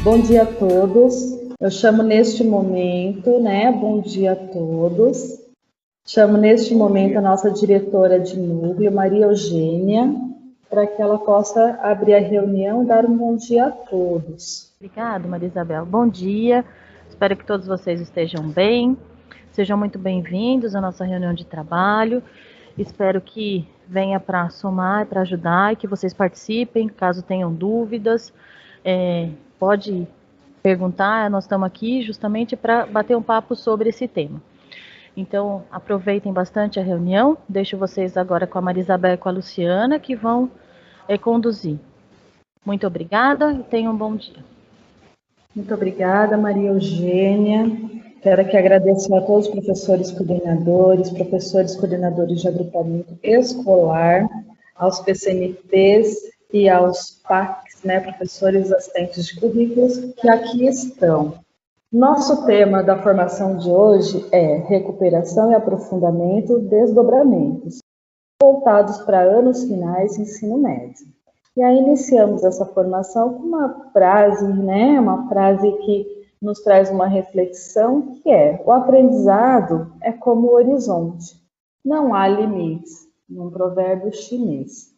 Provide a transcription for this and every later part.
Bom dia a todos. Eu chamo neste momento, bom dia a todos. Chamo neste momento a nossa diretora de núcleo, Maria Eugênia, para que ela possa abrir a reunião e dar um bom dia a todos. Obrigada, Maria Isabel. Bom dia. Espero que todos vocês estejam bem. Sejam muito bem-vindos à nossa reunião de trabalho. Espero que venha para somar, para ajudar e que vocês participem, caso tenham dúvidas. Pode perguntar, nós estamos aqui justamente para bater um papo sobre esse tema. Então, aproveitem bastante a reunião. Deixo vocês agora com a Maria Isabel e com a Luciana, que vão conduzir. Muito obrigada e tenham um bom dia. Muito obrigada, Maria Eugênia. Quero aqui agradecer a todos os professores coordenadores de agrupamento escolar, aos PCNPs e aos PACs, professores assistentes de currículos, que aqui estão. Nosso tema da formação de hoje é recuperação e aprofundamento, desdobramentos, voltados para anos finais, ensino médio. E aí iniciamos essa formação com uma frase, uma frase que nos traz uma reflexão, que é: o aprendizado é como o horizonte, não há limites, num provérbio chinês.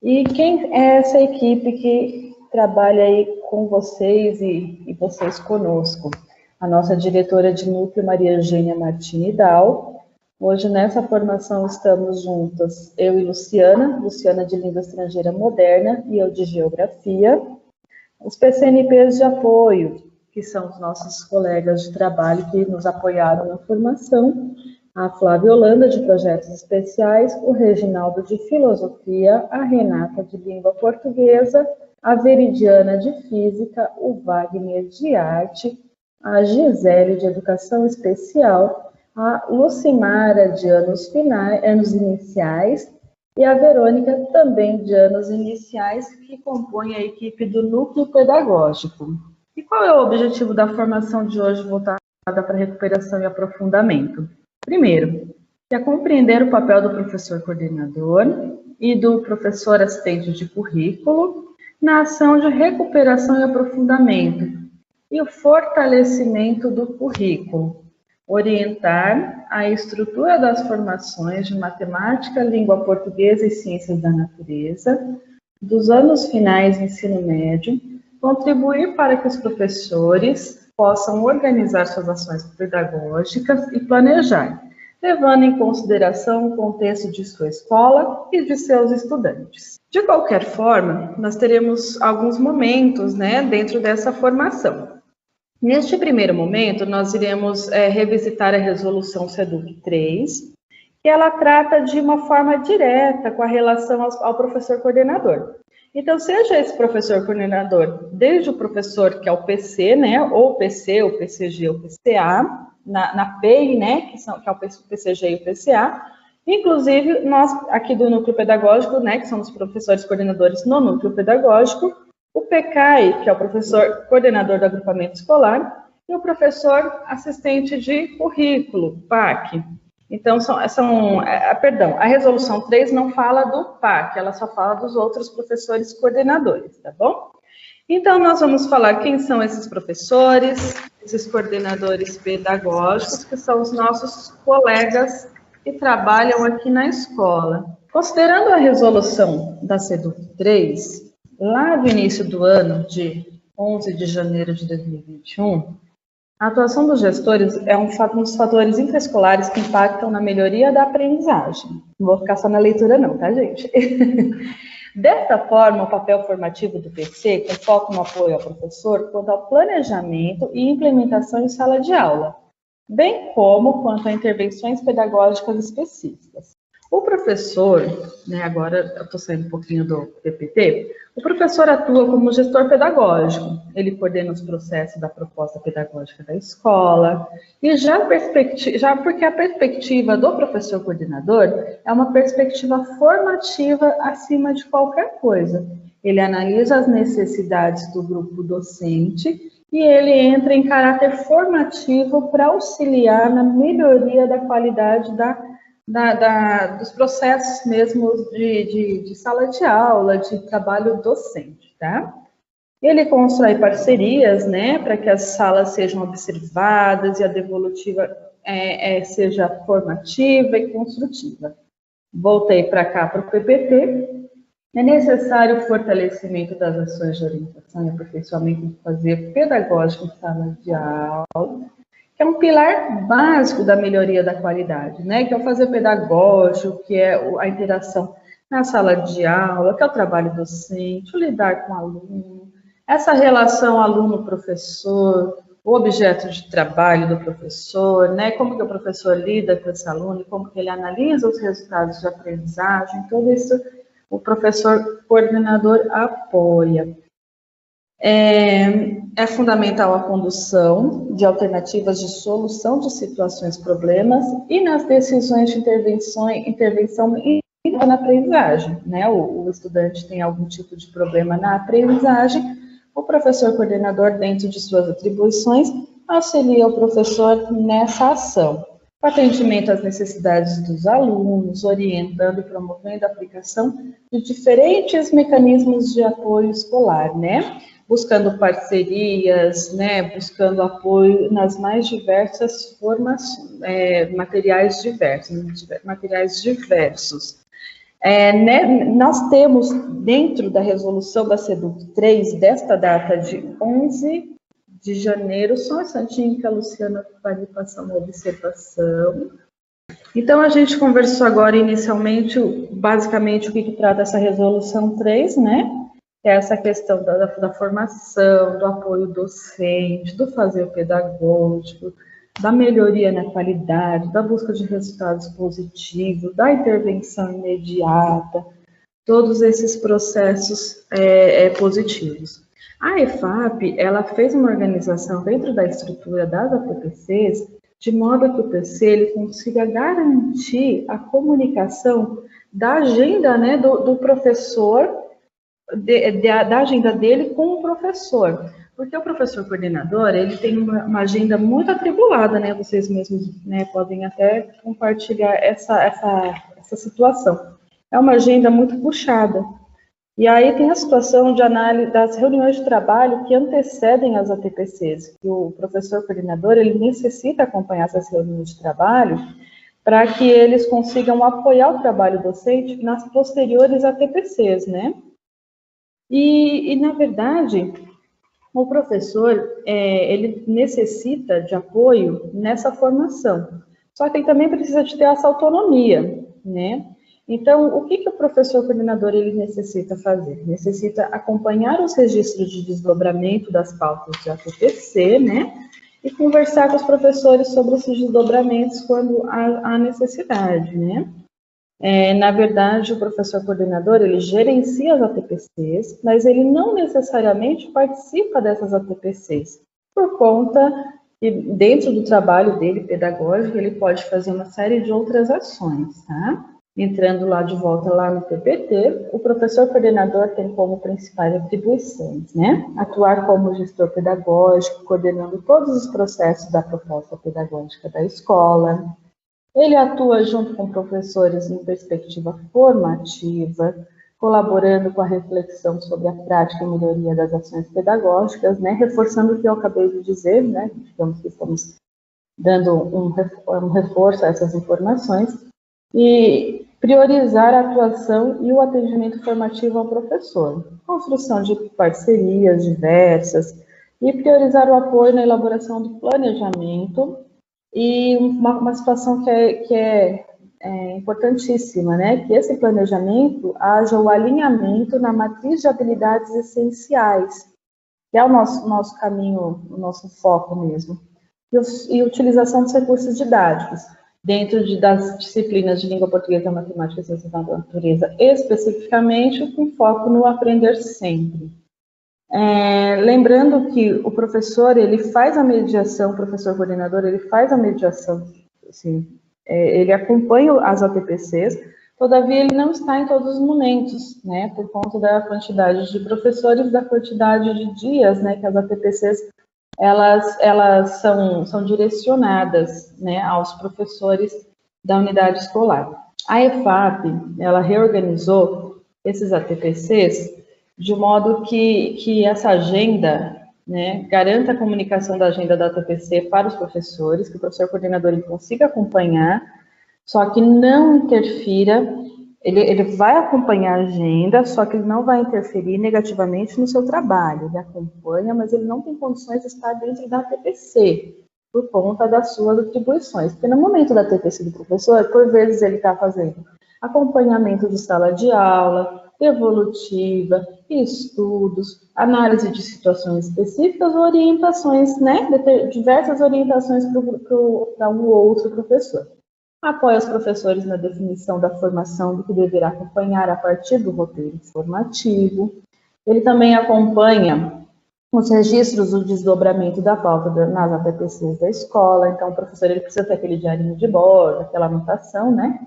E quem é essa equipe que trabalha aí com vocês e vocês conosco? A nossa diretora de núcleo, Maria Eugênia Martini Dal. Hoje, nessa formação, estamos juntas, eu e Luciana de Língua Estrangeira Moderna e eu de Geografia. Os PCNPs de apoio, que são os nossos colegas de trabalho que nos apoiaram na formação, a Flávia Holanda, de Projetos Especiais, o Reginaldo, de Filosofia, a Renata, de Língua Portuguesa, a Veridiana, de Física, o Wagner, de Arte, a Gisele, de Educação Especial, a Lucimara, de anos iniciais, e a Verônica, também de anos iniciais, que compõe a equipe do Núcleo Pedagógico. E qual é o objetivo da formação de hoje voltada para recuperação e aprofundamento? Primeiro, é compreender o papel do professor coordenador e do professor assistente de currículo na ação de recuperação e aprofundamento e o fortalecimento do currículo. Orientar a estrutura das formações de matemática, língua portuguesa e ciências da natureza, dos anos finais do ensino médio, contribuir para que os professores possam organizar suas ações pedagógicas e planejar, levando em consideração o contexto de sua escola e de seus estudantes. De qualquer forma, nós teremos alguns momentos, dentro dessa formação. Neste primeiro momento, nós iremos revisitar a resolução SEDUC 3, que ela trata de uma forma direta com a relação ao professor coordenador. Então, seja esse professor coordenador, desde o professor que é o PC, ou o PC, o PCG, o PCA, na PEI, que é o PCG e o PCA, inclusive nós aqui do Núcleo Pedagógico, que somos professores coordenadores no Núcleo Pedagógico, o PCAI, que é o professor coordenador do agrupamento escolar, e o professor assistente de currículo, PAC. Então, a resolução 3 não fala do PAC, ela só fala dos outros professores coordenadores, tá bom? Então, nós vamos falar quem são esses professores, esses coordenadores pedagógicos, que são os nossos colegas que trabalham aqui na escola. Considerando a resolução da SEDUC 3, lá do início do ano, de 11 de janeiro de 2021, a atuação dos gestores é um dos fatores intraescolares que impactam na melhoria da aprendizagem. Não vou ficar só na leitura não, tá, gente? Dessa forma, o papel formativo do PC, com foco no apoio ao professor, quanto ao planejamento e implementação em sala de aula, bem como quanto a intervenções pedagógicas específicas. O professor, agora eu estou saindo um pouquinho do PPT, o professor atua como gestor pedagógico, ele coordena os processos da proposta pedagógica da escola, e já porque a perspectiva do professor coordenador é uma perspectiva formativa acima de qualquer coisa. Ele analisa as necessidades do grupo docente e ele entra em caráter formativo para auxiliar na melhoria da qualidade dos processos mesmo de sala de aula, de trabalho docente, tá? Ele constrói parcerias, né, para que as salas sejam observadas e a devolutiva seja formativa e construtiva. Voltei para cá, para o PPT. É necessário o fortalecimento das ações de orientação e aperfeiçoamento do fazer pedagógico em sala de aula, que é um pilar básico da melhoria da qualidade, né? Que é o fazer pedagógico, que é a interação na sala de aula, que é o trabalho docente, o lidar com o aluno, essa relação aluno-professor, o objeto de trabalho do professor, né? Como que o professor lida com esse aluno, como que ele analisa os resultados de aprendizagem, tudo isso o professor coordenador apoia. É fundamental a condução de alternativas de solução de situações, problemas e nas decisões de intervenção na aprendizagem, né? O estudante tem algum tipo de problema na aprendizagem, o professor coordenador, dentro de suas atribuições, auxilia o professor nessa ação. O atendimento às necessidades dos alunos, orientando e promovendo a aplicação de diferentes mecanismos de apoio escolar, né? Buscando parcerias, né? Buscando apoio nas mais diversas formas, materiais diversos. Nós temos, dentro da resolução da SEDUC 3, desta data de 11 de janeiro, só um instantinho que a Luciana vai me passar uma observação. Então, a gente conversou agora inicialmente, basicamente, o que trata essa resolução 3, né? Que é essa questão da formação, do apoio docente, do fazer pedagógico, da melhoria na qualidade, da busca de resultados positivos, da intervenção imediata, todos esses processos positivos. A EFAP, ela fez uma organização dentro da estrutura das ATPCs, de modo que o PC ele consiga garantir a comunicação da agenda, né, do professor, da agenda dele com o professor. Porque o professor coordenador, ele tem uma agenda muito atribulada, né? Vocês mesmos, né, podem até compartilhar essa situação. É uma agenda muito puxada. E aí tem a situação de análise das reuniões de trabalho que antecedem as ATPCs. Que o professor coordenador, ele necessita acompanhar essas reuniões de trabalho para que eles consigam apoiar o trabalho docente nas posteriores ATPCs, né? E na verdade, o professor, ele necessita de apoio nessa formação, só que ele também precisa de ter essa autonomia, né? Então, o que o professor coordenador ele necessita fazer? Necessita acompanhar os registros de desdobramento das pautas de ATPC, né? E conversar com os professores sobre esses desdobramentos quando há necessidade, né? Na verdade, o professor coordenador, ele gerencia as ATPCs, mas ele não necessariamente participa dessas ATPCs, por conta que dentro do trabalho dele pedagógico, ele pode fazer uma série de outras ações, tá? Entrando lá de volta lá no PPT, o professor coordenador tem como principais atribuições, né? Atuar como gestor pedagógico, coordenando todos os processos da proposta pedagógica da escola. Ele atua junto com professores em perspectiva formativa, colaborando com a reflexão sobre a prática e melhoria das ações pedagógicas, né? Reforçando o que eu acabei de dizer, né? Digamos que estamos dando um reforço a essas informações, e priorizar a atuação e o atendimento formativo ao professor, construção de parcerias diversas, e priorizar o apoio na elaboração do planejamento, e uma situação que é importantíssima, né? Que esse planejamento haja o alinhamento na matriz de habilidades essenciais, que é o nosso caminho, o nosso foco mesmo, e utilização dos recursos didáticos, dentro das disciplinas de língua portuguesa, matemática e ciências da natureza, especificamente com foco no aprender sempre. Lembrando que o professor, ele faz a mediação, o professor coordenador, ele faz a mediação, assim, ele acompanha as ATPCs, todavia ele não está em todos os momentos, né, por conta da quantidade de professores, da quantidade de dias, né, que as ATPCs, elas são direcionadas, né, aos professores da unidade escolar. A EFAP, ela reorganizou esses ATPCs de modo que essa agenda, né, garanta a comunicação da agenda da TPC para os professores, que o professor coordenador ele consiga acompanhar, só que não interfira, ele vai acompanhar a agenda, só que ele não vai interferir negativamente no seu trabalho. Ele acompanha, mas ele não tem condições de estar dentro da TPC, por conta das suas atribuições. Porque no momento da TPC do professor, por vezes ele está fazendo acompanhamento de sala de aula, devolutiva, estudos, análise de situações específicas, orientações, né, diversas orientações para um ou outro professor. Apoia os professores na definição da formação do que deverá acompanhar a partir do roteiro informativo. Ele também acompanha os registros do desdobramento da pauta nas APPCs da escola. Então, o professor ele precisa ter aquele diarinho de bordo, aquela anotação, né?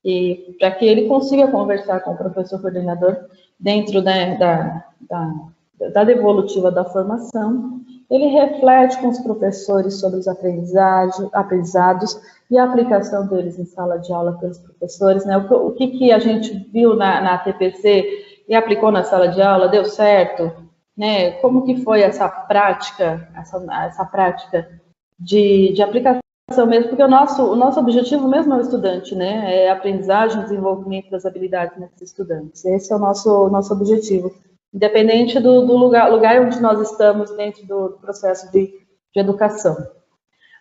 E para que ele consiga conversar com o professor coordenador dentro, né, da devolutiva da formação. Ele reflete com os professores sobre os aprendizados e a aplicação deles em sala de aula pelos professores, né? O que a gente viu na TPC e aplicou na sala de aula, deu certo, né? Como que foi essa prática, essa prática de aplicação mesmo, porque o nosso objetivo mesmo é o estudante, né? É a aprendizagem e desenvolvimento das habilidades desses estudantes. Esse é o nosso objetivo. Independente do lugar onde nós estamos dentro do processo de educação.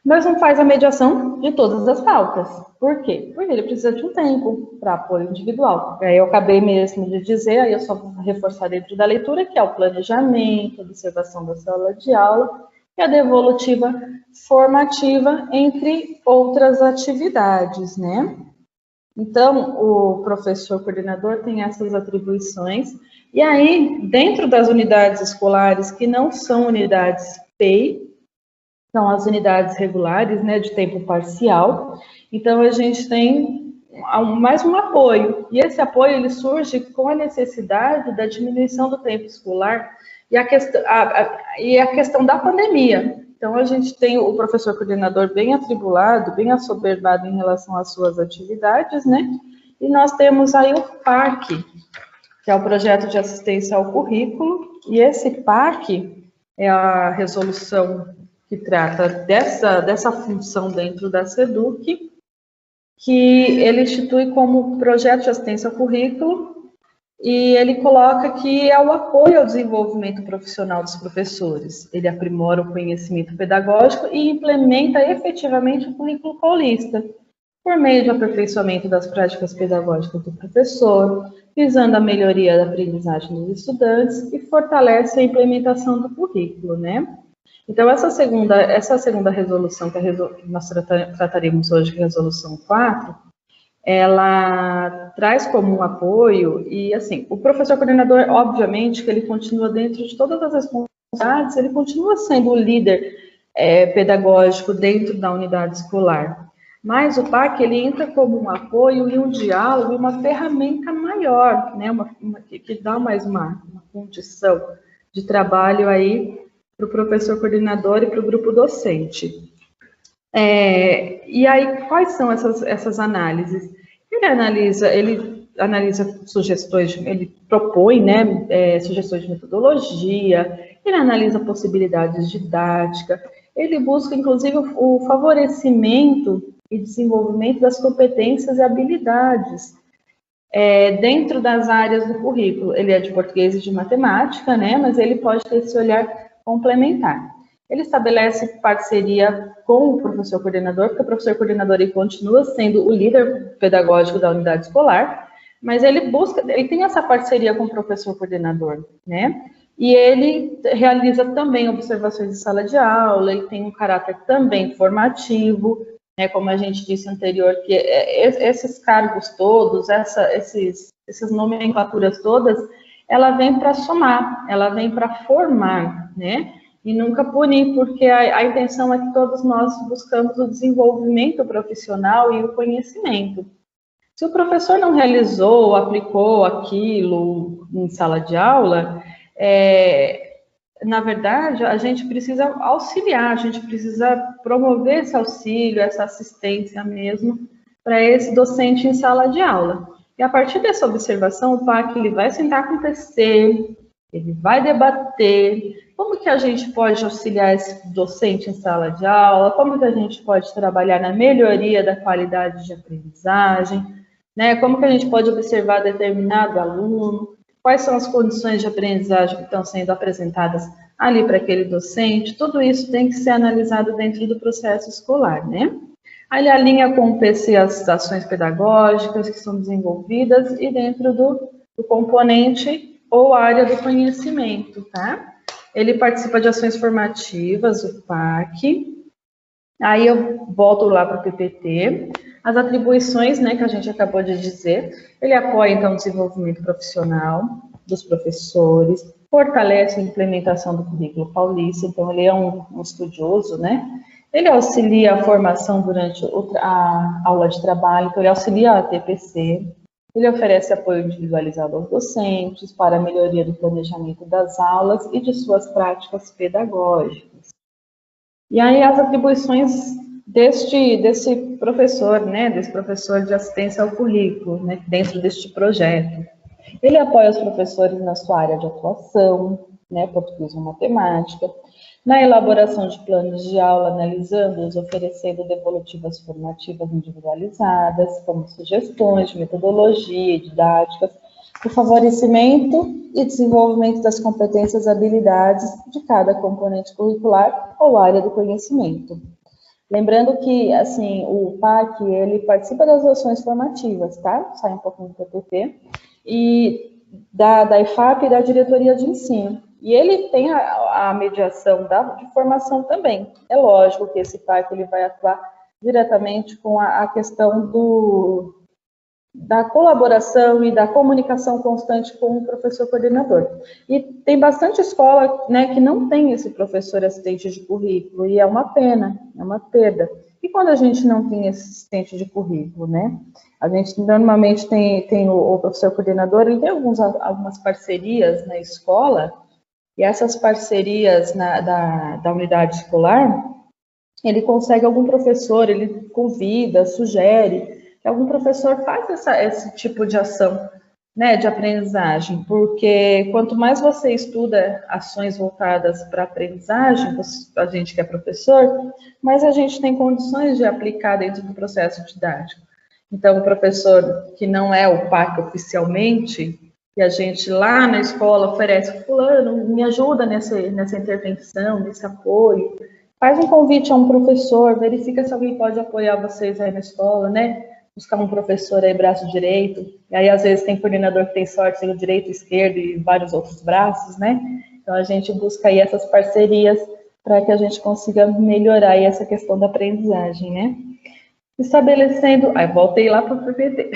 Mas não faz a mediação de todas as pautas. Por quê? Porque ele precisa de um tempo para apoio individual. Aí eu acabei mesmo de dizer, aí eu só vou reforçar dentro da leitura, que é o planejamento, a observação da sala de aula e a devolutiva formativa, entre outras atividades, né? Então, o professor coordenador tem essas atribuições. E aí, dentro das unidades escolares que não são unidades PEI, são as unidades regulares, né, de tempo parcial. Então, a gente tem mais um apoio. E esse apoio, ele surge com a necessidade da diminuição do tempo escolar e a questão da pandemia. Então, a gente tem o professor coordenador bem atribulado, bem assoberbado em relação às suas atividades, né? E nós temos aí o PAC, que é o Projeto de Assistência ao Currículo, e esse PAC é a resolução que trata dessa função dentro da SEDUC, que ele institui como projeto de assistência ao currículo, e ele coloca que é o apoio ao desenvolvimento profissional dos professores. Ele aprimora o conhecimento pedagógico e implementa efetivamente o currículo paulista, por meio de aperfeiçoamento das práticas pedagógicas do professor, visando a melhoria da aprendizagem dos estudantes e fortalece a implementação do currículo, né? Então, essa segunda resolução, que nós trataremos hoje, que é a resolução 4, ela traz como um apoio, e assim, o professor coordenador, obviamente, que ele continua dentro de todas as responsabilidades, ele continua sendo o líder pedagógico dentro da unidade escolar. Mas o PAC, ele entra como um apoio e um diálogo, uma ferramenta maior, né, que dá mais uma condição de trabalho aí para o professor coordenador e para o grupo docente. E aí, quais são essas análises? Ele analisa sugestões, ele propõe, né, sugestões de metodologia, ele analisa possibilidades didáticas, ele busca, inclusive, o favorecimento e desenvolvimento das competências e habilidades dentro das áreas do currículo. Ele é de português e de matemática, né, mas ele pode ter esse olhar complementar. Ele estabelece parceria com o professor coordenador, porque o professor coordenador ele continua sendo o líder pedagógico da unidade escolar, mas ele tem essa parceria com o professor coordenador, né? E ele realiza também observações de sala de aula, ele tem um caráter também formativo, né? Como a gente disse anterior, que esses cargos todos, essas nomenclaturas todas, ela vem para somar, ela vem para formar, né? E nunca punir, porque a intenção é que todos nós buscamos o desenvolvimento profissional e o conhecimento. Se o professor não realizou, aplicou aquilo em sala de aula, na verdade, a gente precisa auxiliar, a gente precisa promover esse auxílio, essa assistência mesmo, para esse docente em sala de aula. E a partir dessa observação, o PAC ele vai sentar com o TC, ele vai debater como que a gente pode auxiliar esse docente em sala de aula, como que a gente pode trabalhar na melhoria da qualidade de aprendizagem, né? Como que a gente pode observar determinado aluno, quais são as condições de aprendizagem que estão sendo apresentadas ali para aquele docente. Tudo isso tem que ser analisado dentro do processo escolar, né? Aí ele alinha com o PC as ações pedagógicas que são desenvolvidas e dentro do componente ou área do conhecimento, tá? Ele participa de ações formativas, o PAC. Aí eu volto lá para o PPT. As atribuições, né, que a gente acabou de dizer. Ele apoia, então, o desenvolvimento profissional dos professores, fortalece a implementação do currículo paulista, então ele é um estudioso, né? Ele auxilia a formação durante a aula de trabalho, então ele auxilia a TPC. Ele oferece apoio individualizado aos docentes para a melhoria do planejamento das aulas e de suas práticas pedagógicas. E aí as atribuições desse professor, né, desse professor de assistência ao currículo, né, dentro deste projeto. Ele apoia os professores na sua área de atuação, né, português e matemática, na elaboração de planos de aula, analisando-os, oferecendo devolutivas formativas individualizadas, como sugestões de metodologia e didáticas, o favorecimento e desenvolvimento das competências e habilidades de cada componente curricular ou área do conhecimento. Lembrando que, assim, o PAC, ele participa das ações formativas, tá? Sai um pouquinho do PPT, e da IFAP e da diretoria de ensino. E ele tem a mediação de formação também. É lógico que esse PAC ele vai atuar diretamente com a questão da colaboração e da comunicação constante com o professor coordenador. E tem bastante escola, né, que não tem esse professor assistente de currículo, e é uma pena, é uma perda. E quando a gente não tem esse assistente de currículo, né? A gente normalmente tem o professor coordenador, ele tem algumas parcerias na escola, e essas parcerias da unidade escolar, ele consegue algum professor, ele convida, sugere, que algum professor faça esse tipo de ação, né, de aprendizagem, porque quanto mais você estuda ações voltadas para a aprendizagem, a gente que é professor, mais a gente tem condições de aplicar dentro do processo didático. Então, o professor que não é o PAC oficialmente, que a gente lá na escola oferece, fulano, me ajuda nessa intervenção, nesse apoio, faz um convite a um professor, verifica se alguém pode apoiar vocês aí na escola, né? Buscar um professor aí, braço direito, e aí às vezes tem coordenador que tem sorte, tem o direito, esquerdo e vários outros braços, né? Então a gente busca aí essas parcerias para que a gente consiga melhorar aí essa questão da aprendizagem, né? Estabelecendo, voltei lá para o PPT.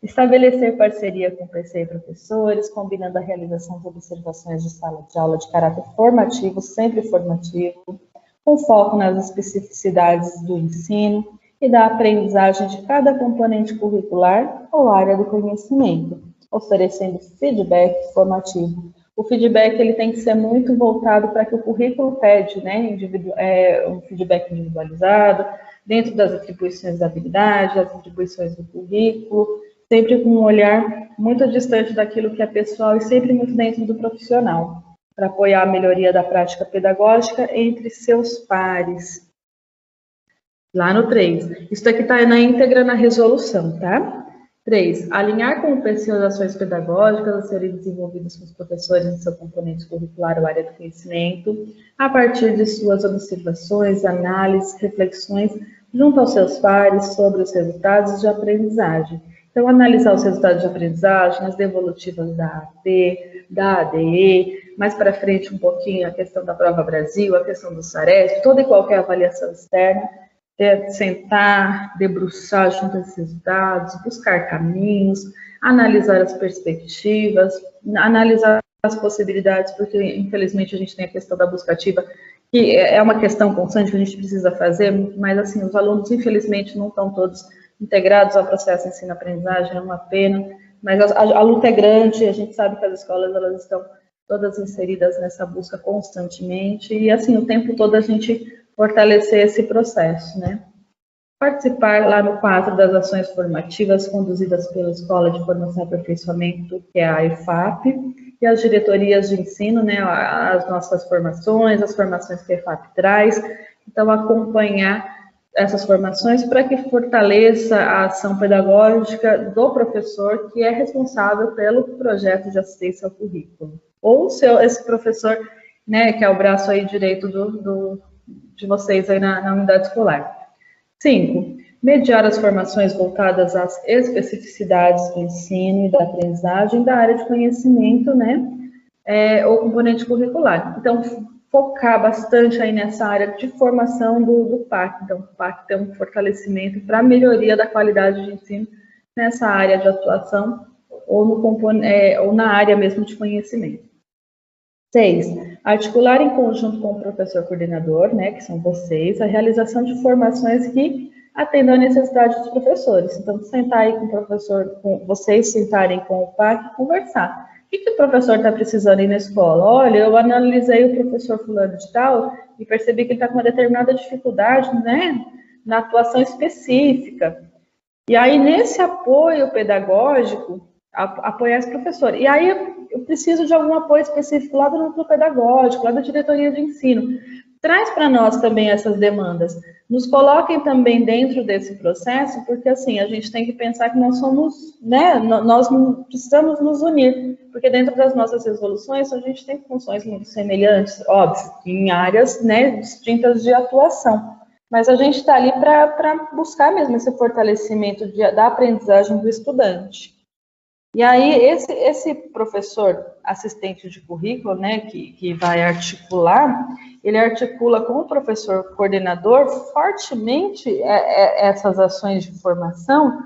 Estabelecer parceria com PC e professores, combinando a realização de observações de sala de aula de caráter formativo, sempre formativo, com foco nas especificidades do ensino e da aprendizagem de cada componente curricular ou área do conhecimento, oferecendo feedback formativo. O feedback ele tem que ser muito voltado para que o currículo pede, né, um feedback individualizado, dentro das atribuições da habilidade, das atribuições do currículo, sempre com um olhar muito distante daquilo que é pessoal e sempre muito dentro do profissional, para apoiar a melhoria da prática pedagógica entre seus pares. Lá no 3. Isso aqui está na íntegra na resolução, tá? 3. Alinhar com o PC as ações pedagógicas a serem desenvolvidas com os professores em seu componente curricular ou área do conhecimento, a partir de suas observações, análises, reflexões, junto aos seus pares sobre os resultados de aprendizagem. Então, analisar os resultados de aprendizagem, as devolutivas da AT, da ADE, mais para frente um pouquinho a questão da Prova Brasil, a questão do SARESP, toda e qualquer avaliação externa, sentar, debruçar junto a esses resultados, buscar caminhos, analisar as perspectivas, analisar as possibilidades, porque infelizmente a gente tem a questão da busca ativa, que é uma questão constante que a gente precisa fazer, mas assim, os alunos infelizmente não estão todos integrados ao processo de ensino-aprendizagem, é uma pena, mas a luta é grande, a gente sabe que as escolas elas estão todas inseridas nessa busca constantemente, e assim, o tempo todo a gente fortalecer esse processo, né? Participar lá no 4 das ações formativas conduzidas pela Escola de Formação e Aperfeiçoamento, que é a IFAP, e que as diretorias de ensino, né, as nossas formações, as formações que a EFAP traz, então acompanhar essas formações para que fortaleça a ação pedagógica do professor que é responsável pelo projeto de assistência ao currículo. Ou esse professor, né, que é o braço aí direito de vocês aí na unidade escolar. 5. Mediar as formações voltadas às especificidades do ensino e da aprendizagem da área de conhecimento, né, ou componente curricular. Então, focar bastante aí nessa área de formação do PAC. Então, o PAC tem um fortalecimento para a melhoria da qualidade de ensino nessa área de atuação ou na área mesmo de conhecimento. 6. Articular em conjunto com o professor coordenador, né, que são vocês, a realização de formações que atendam à necessidade dos professores. Então, sentar aí com o professor, vocês sentarem com o PAC e conversar. O que o professor está precisando aí na escola? Olha, eu analisei o professor fulano de tal e percebi que ele está com uma determinada dificuldade, né, na atuação específica. E aí, nesse apoio pedagógico, apoiar esse professor. E aí, eu preciso de algum apoio específico lá do núcleo pedagógico, lá da diretoria de ensino. Traz para nós também essas demandas. Nos coloquem também dentro desse processo, porque assim, a gente tem que pensar que nós somos, né, nós precisamos nos unir, porque dentro das nossas resoluções a gente tem funções muito semelhantes, óbvio, em áreas, né, distintas de atuação. Mas a gente está ali para buscar mesmo esse fortalecimento da aprendizagem do estudante. E aí, esse professor assistente de currículo, né, que vai articular, ele articula com o professor coordenador fortemente essas ações de formação,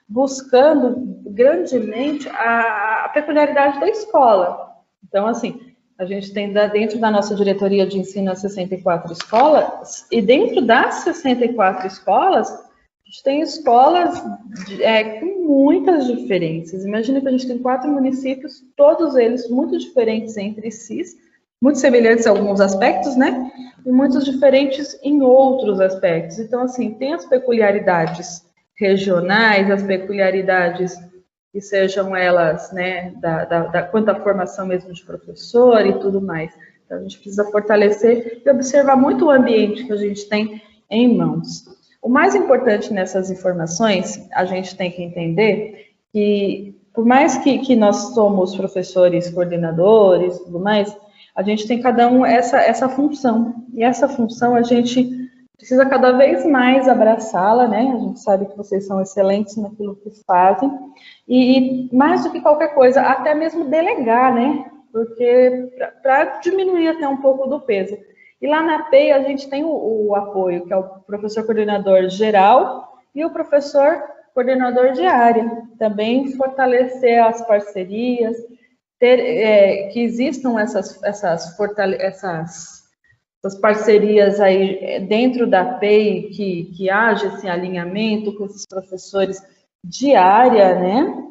buscando grandemente a peculiaridade da escola. Então, assim, a gente tem dentro da nossa diretoria de ensino as 64 escolas, e dentro das 64 escolas, a gente tem escolas com muitas diferenças. Imagina que a gente tem 4 municípios, todos eles muito diferentes entre si, muito semelhantes em alguns aspectos, né? E muito diferentes em outros aspectos. Então, assim, tem as peculiaridades regionais, as peculiaridades que sejam elas, né, quanto à formação mesmo de professor e tudo mais. Então, a gente precisa fortalecer e observar muito o ambiente que a gente tem em mãos. O mais importante nessas informações, a gente tem que entender que, por mais que nós somos professores, coordenadores, tudo mais, a gente tem cada um essa função. E essa função a gente precisa cada vez mais abraçá-la, né? A gente sabe que vocês são excelentes naquilo que fazem. E mais do que qualquer coisa, até mesmo delegar, né? Porque para diminuir até um pouco do peso. E lá na PEI a gente tem o apoio, que é o professor coordenador geral e o professor coordenador de área. Também fortalecer as parcerias, que existam essas parcerias aí dentro da PEI, que haja esse alinhamento com esses professores de área, né?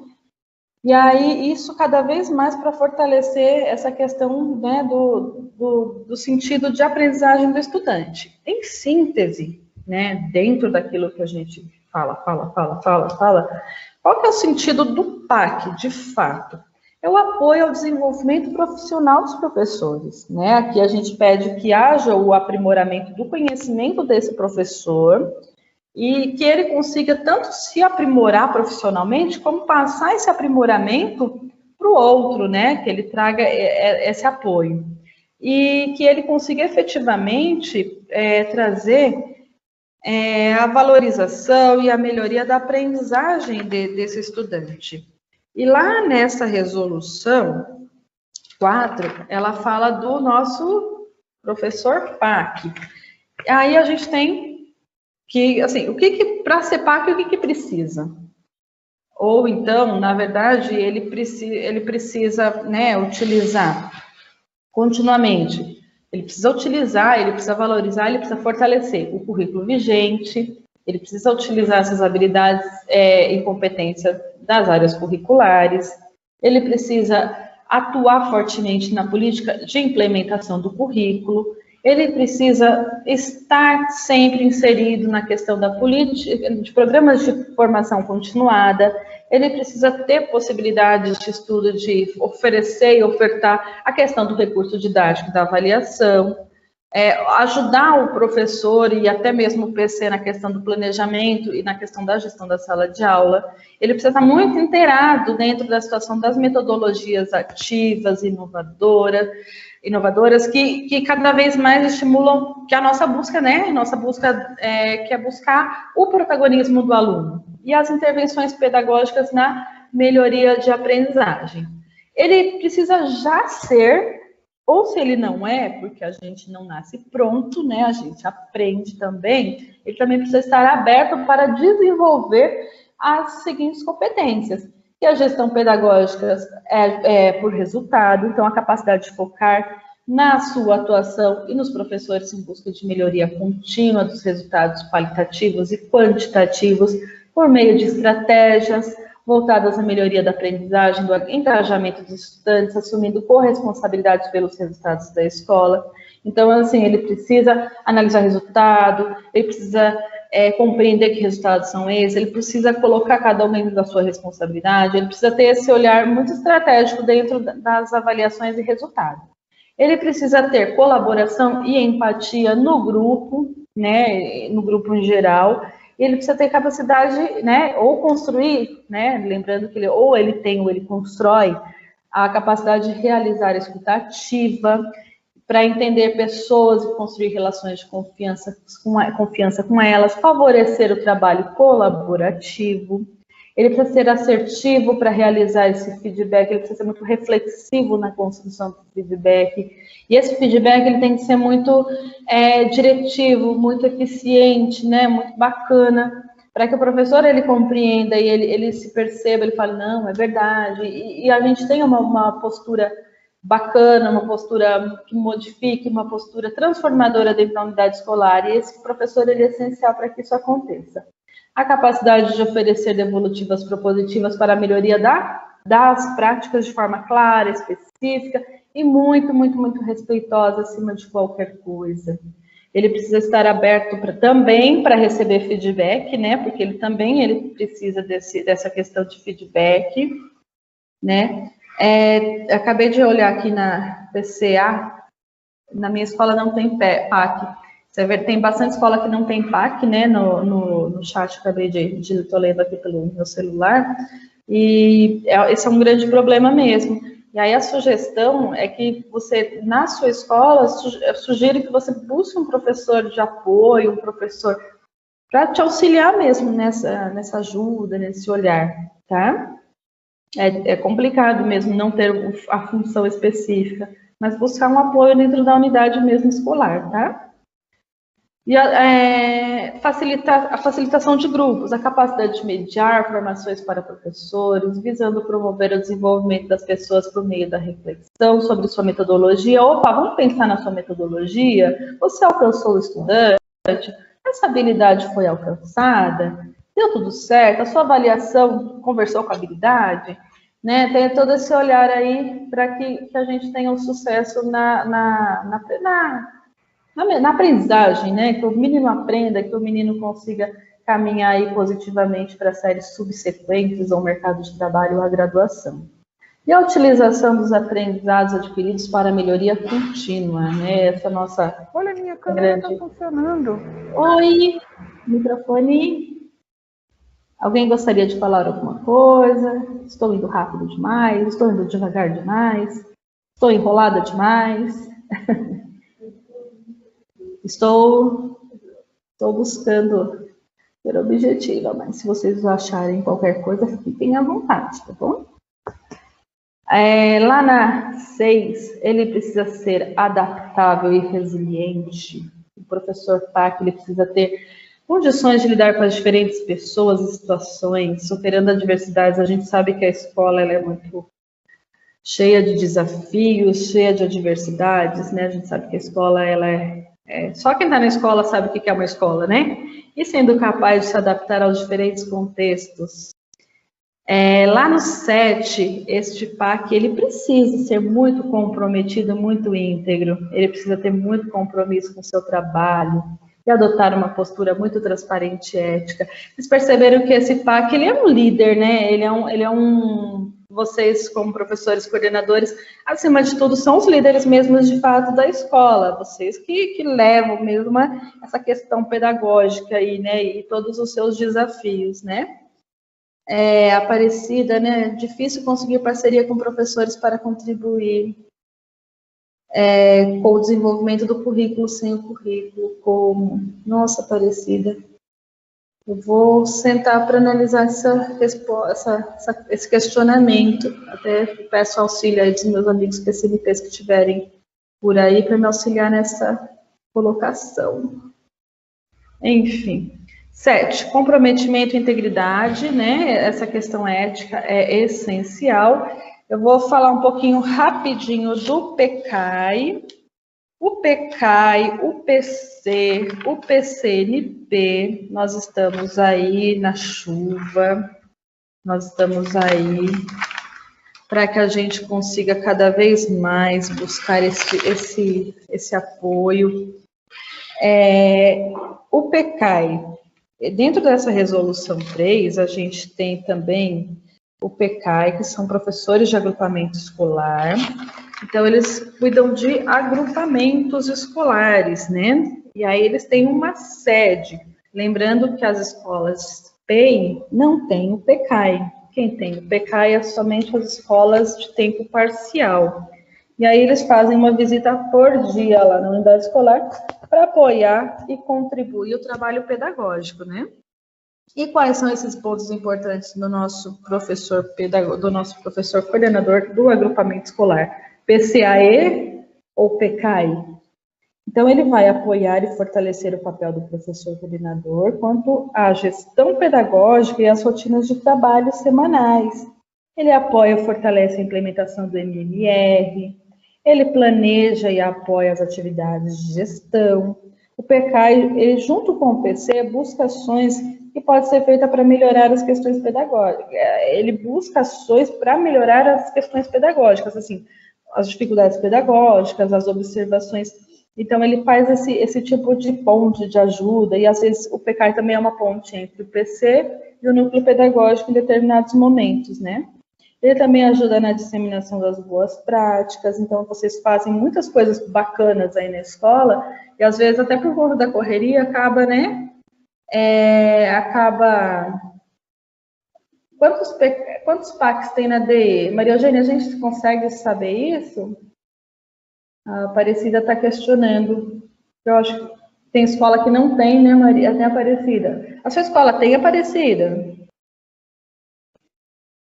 E aí, isso cada vez mais para fortalecer essa questão, né, do sentido de aprendizagem do estudante. Em síntese, né, dentro daquilo que a gente fala, qual que é o sentido do PAC, de fato? É o apoio ao desenvolvimento profissional dos professores, né? Aqui a gente pede que haja o aprimoramento do conhecimento desse professor, e que ele consiga tanto se aprimorar profissionalmente, como passar esse aprimoramento para o outro, né? Que ele traga esse apoio. E que ele consiga efetivamente trazer a valorização e a melhoria da aprendizagem desse estudante. E lá nessa resolução 4, ela fala do nosso professor PAC. Aí a gente tem que, assim, para ser PAC, o que precisa? Ou então, na verdade, ele precisa, né, utilizar continuamente. Ele precisa utilizar, ele precisa valorizar, ele precisa fortalecer o currículo vigente, ele precisa utilizar essas habilidades e competências das áreas curriculares, ele precisa atuar fortemente na política de implementação do currículo, ele precisa estar sempre inserido na questão da política, de programas de formação continuada, ele precisa ter possibilidades de estudo, de oferecer e ofertar a questão do recurso didático da avaliação, ajudar o professor e até mesmo o PC na questão do planejamento e na questão da gestão da sala de aula. Ele precisa estar muito inteirado dentro da situação das metodologias ativas, inovadoras que cada vez mais estimulam que a nossa busca, né? Nossa busca que é buscar o protagonismo do aluno e as intervenções pedagógicas na melhoria de aprendizagem. Ele precisa já ser, ou se ele não é, porque a gente não nasce pronto, né? A gente aprende também, ele também precisa estar aberto para desenvolver as seguintes competências. E a gestão pedagógica por resultado, então a capacidade de focar na sua atuação e nos professores em busca de melhoria contínua dos resultados qualitativos e quantitativos por meio de estratégias voltadas à melhoria da aprendizagem, do engajamento dos estudantes, assumindo corresponsabilidade pelos resultados da escola. Então, assim, ele precisa analisar resultado, ele precisa compreender que resultados são esses, ele precisa colocar cada um dentro da sua responsabilidade, ele precisa ter esse olhar muito estratégico dentro das avaliações e resultados. Ele precisa ter colaboração e empatia no grupo, né, no grupo em geral. Ele precisa ter capacidade, né, ou construir, né, lembrando que ele tem ou ele constrói a capacidade de realizar a escuta ativa, para entender pessoas e construir relações de confiança com elas, favorecer o trabalho colaborativo. Ele precisa ser assertivo para realizar esse feedback, ele precisa ser muito reflexivo na construção do feedback. E esse feedback ele tem que ser muito diretivo, muito eficiente, né, muito bacana, para que o professor ele compreenda e ele se perceba, ele fale, não, é verdade. E a gente tenha uma postura bacana, uma postura que modifique, uma postura transformadora dentro da unidade escolar. E esse professor ele é essencial para que isso aconteça. A capacidade de oferecer devolutivas propositivas para a melhoria das práticas de forma clara, específica e muito, muito, muito respeitosa acima de qualquer coisa. Ele precisa estar aberto também para receber feedback, né? Porque ele precisa dessa questão de feedback, né? Acabei de olhar aqui na PCA, na minha escola não tem PAC. Você vê, tem bastante escola que não tem PAC, né, no chat, acabei estou lendo aqui pelo meu celular, e esse é um grande problema mesmo. E aí a sugestão é que você, na sua escola, sugiro que você busque um professor de apoio, um professor para te auxiliar mesmo nessa ajuda, nesse olhar, tá? É complicado mesmo não ter a função específica, mas buscar um apoio dentro da unidade mesmo escolar, tá? E a facilitação de grupos, a capacidade de mediar formações para professores, visando promover o desenvolvimento das pessoas por meio da reflexão sobre sua metodologia. Opa, vamos pensar na sua metodologia? Você alcançou o estudante? Essa habilidade foi alcançada? Deu tudo certo? A sua avaliação conversou com a habilidade? Né? Tem todo esse olhar aí para que a gente tenha um sucesso na aprendizagem, né? Que o menino aprenda, que o menino consiga caminhar aí positivamente para séries subsequentes ao mercado de trabalho ou à graduação. E a utilização dos aprendizados adquiridos para melhoria contínua, né? Essa nossa... Olha, minha câmera está funcionando. Oi, microfone. Alguém gostaria de falar alguma coisa? Estou indo rápido demais? Estou indo devagar demais? Estou enrolada demais? Estou buscando ser objetiva, mas se vocês acharem qualquer coisa, fiquem à vontade, tá bom? Lá na 6, ele precisa ser adaptável e resiliente. O professor PAC, ele precisa ter condições de lidar com as diferentes pessoas e situações, superando adversidades. A gente sabe que a escola ela é muito cheia de desafios, cheia de adversidades, né? A gente sabe que a escola ela só quem está na escola sabe o que é uma escola, né? E sendo capaz de se adaptar aos diferentes contextos. Lá no 7, este PAC, ele precisa ser muito comprometido, muito íntegro. Ele precisa ter muito compromisso com o seu trabalho, e adotar uma postura muito transparente e ética. Vocês perceberam que esse PAC, ele é um líder, né? Vocês, como professores, coordenadores, acima de tudo, são os líderes mesmos, de fato, da escola. Vocês que levam mesmo essa questão pedagógica aí, né? E todos os seus desafios, né? Aparecida, né? Difícil conseguir parceria com professores para contribuir com o desenvolvimento do currículo sem o currículo. Nossa, Aparecida. Eu vou sentar para analisar esse questionamento. Até peço auxílio aí dos meus amigos PCNPs que estiverem por aí para me auxiliar nessa colocação. Enfim. 7, comprometimento e integridade, né? Essa questão ética é essencial. Eu vou falar um pouquinho rapidinho do PCAI. O PCAI, o PC, o PCNP, nós estamos aí na chuva, nós estamos aí para que a gente consiga cada vez mais buscar esse apoio. O PCAI, dentro dessa resolução 3, a gente tem também o PCAI, que são professores de agrupamento escolar. Então, eles cuidam de agrupamentos escolares, né? E aí eles têm uma sede. Lembrando que as escolas PEI não têm o PCAI. Quem tem o PCAI é somente as escolas de tempo parcial. E aí eles fazem uma visita por dia lá na unidade escolar para apoiar e contribuir o trabalho pedagógico, né? E quais são esses pontos importantes do nosso professor coordenador do agrupamento escolar? PCAE ou PCAI? Então, ele vai apoiar e fortalecer o papel do professor coordenador quanto à gestão pedagógica e às rotinas de trabalho semanais. Ele apoia e fortalece a implementação do MMR, ele planeja e apoia as atividades de gestão. O PCAI, ele, junto com o PC, busca ações que podem ser feitas para melhorar as questões pedagógicas. Ele busca ações para melhorar as questões pedagógicas, assim, as dificuldades pedagógicas, as observações. Então, ele faz esse tipo de ponte de ajuda, e às vezes o PCAI também é uma ponte entre o PC e o núcleo pedagógico em determinados momentos, né? Ele também ajuda na disseminação das boas práticas, então vocês fazem muitas coisas bacanas aí na escola, e às vezes até por conta da correria acaba, né? Quantos PACs tem na DE? Maria Eugênia, a gente consegue saber isso? A Aparecida está questionando. Eu acho que tem escola que não tem, né, Maria? Tem Aparecida. A sua escola tem, Aparecida?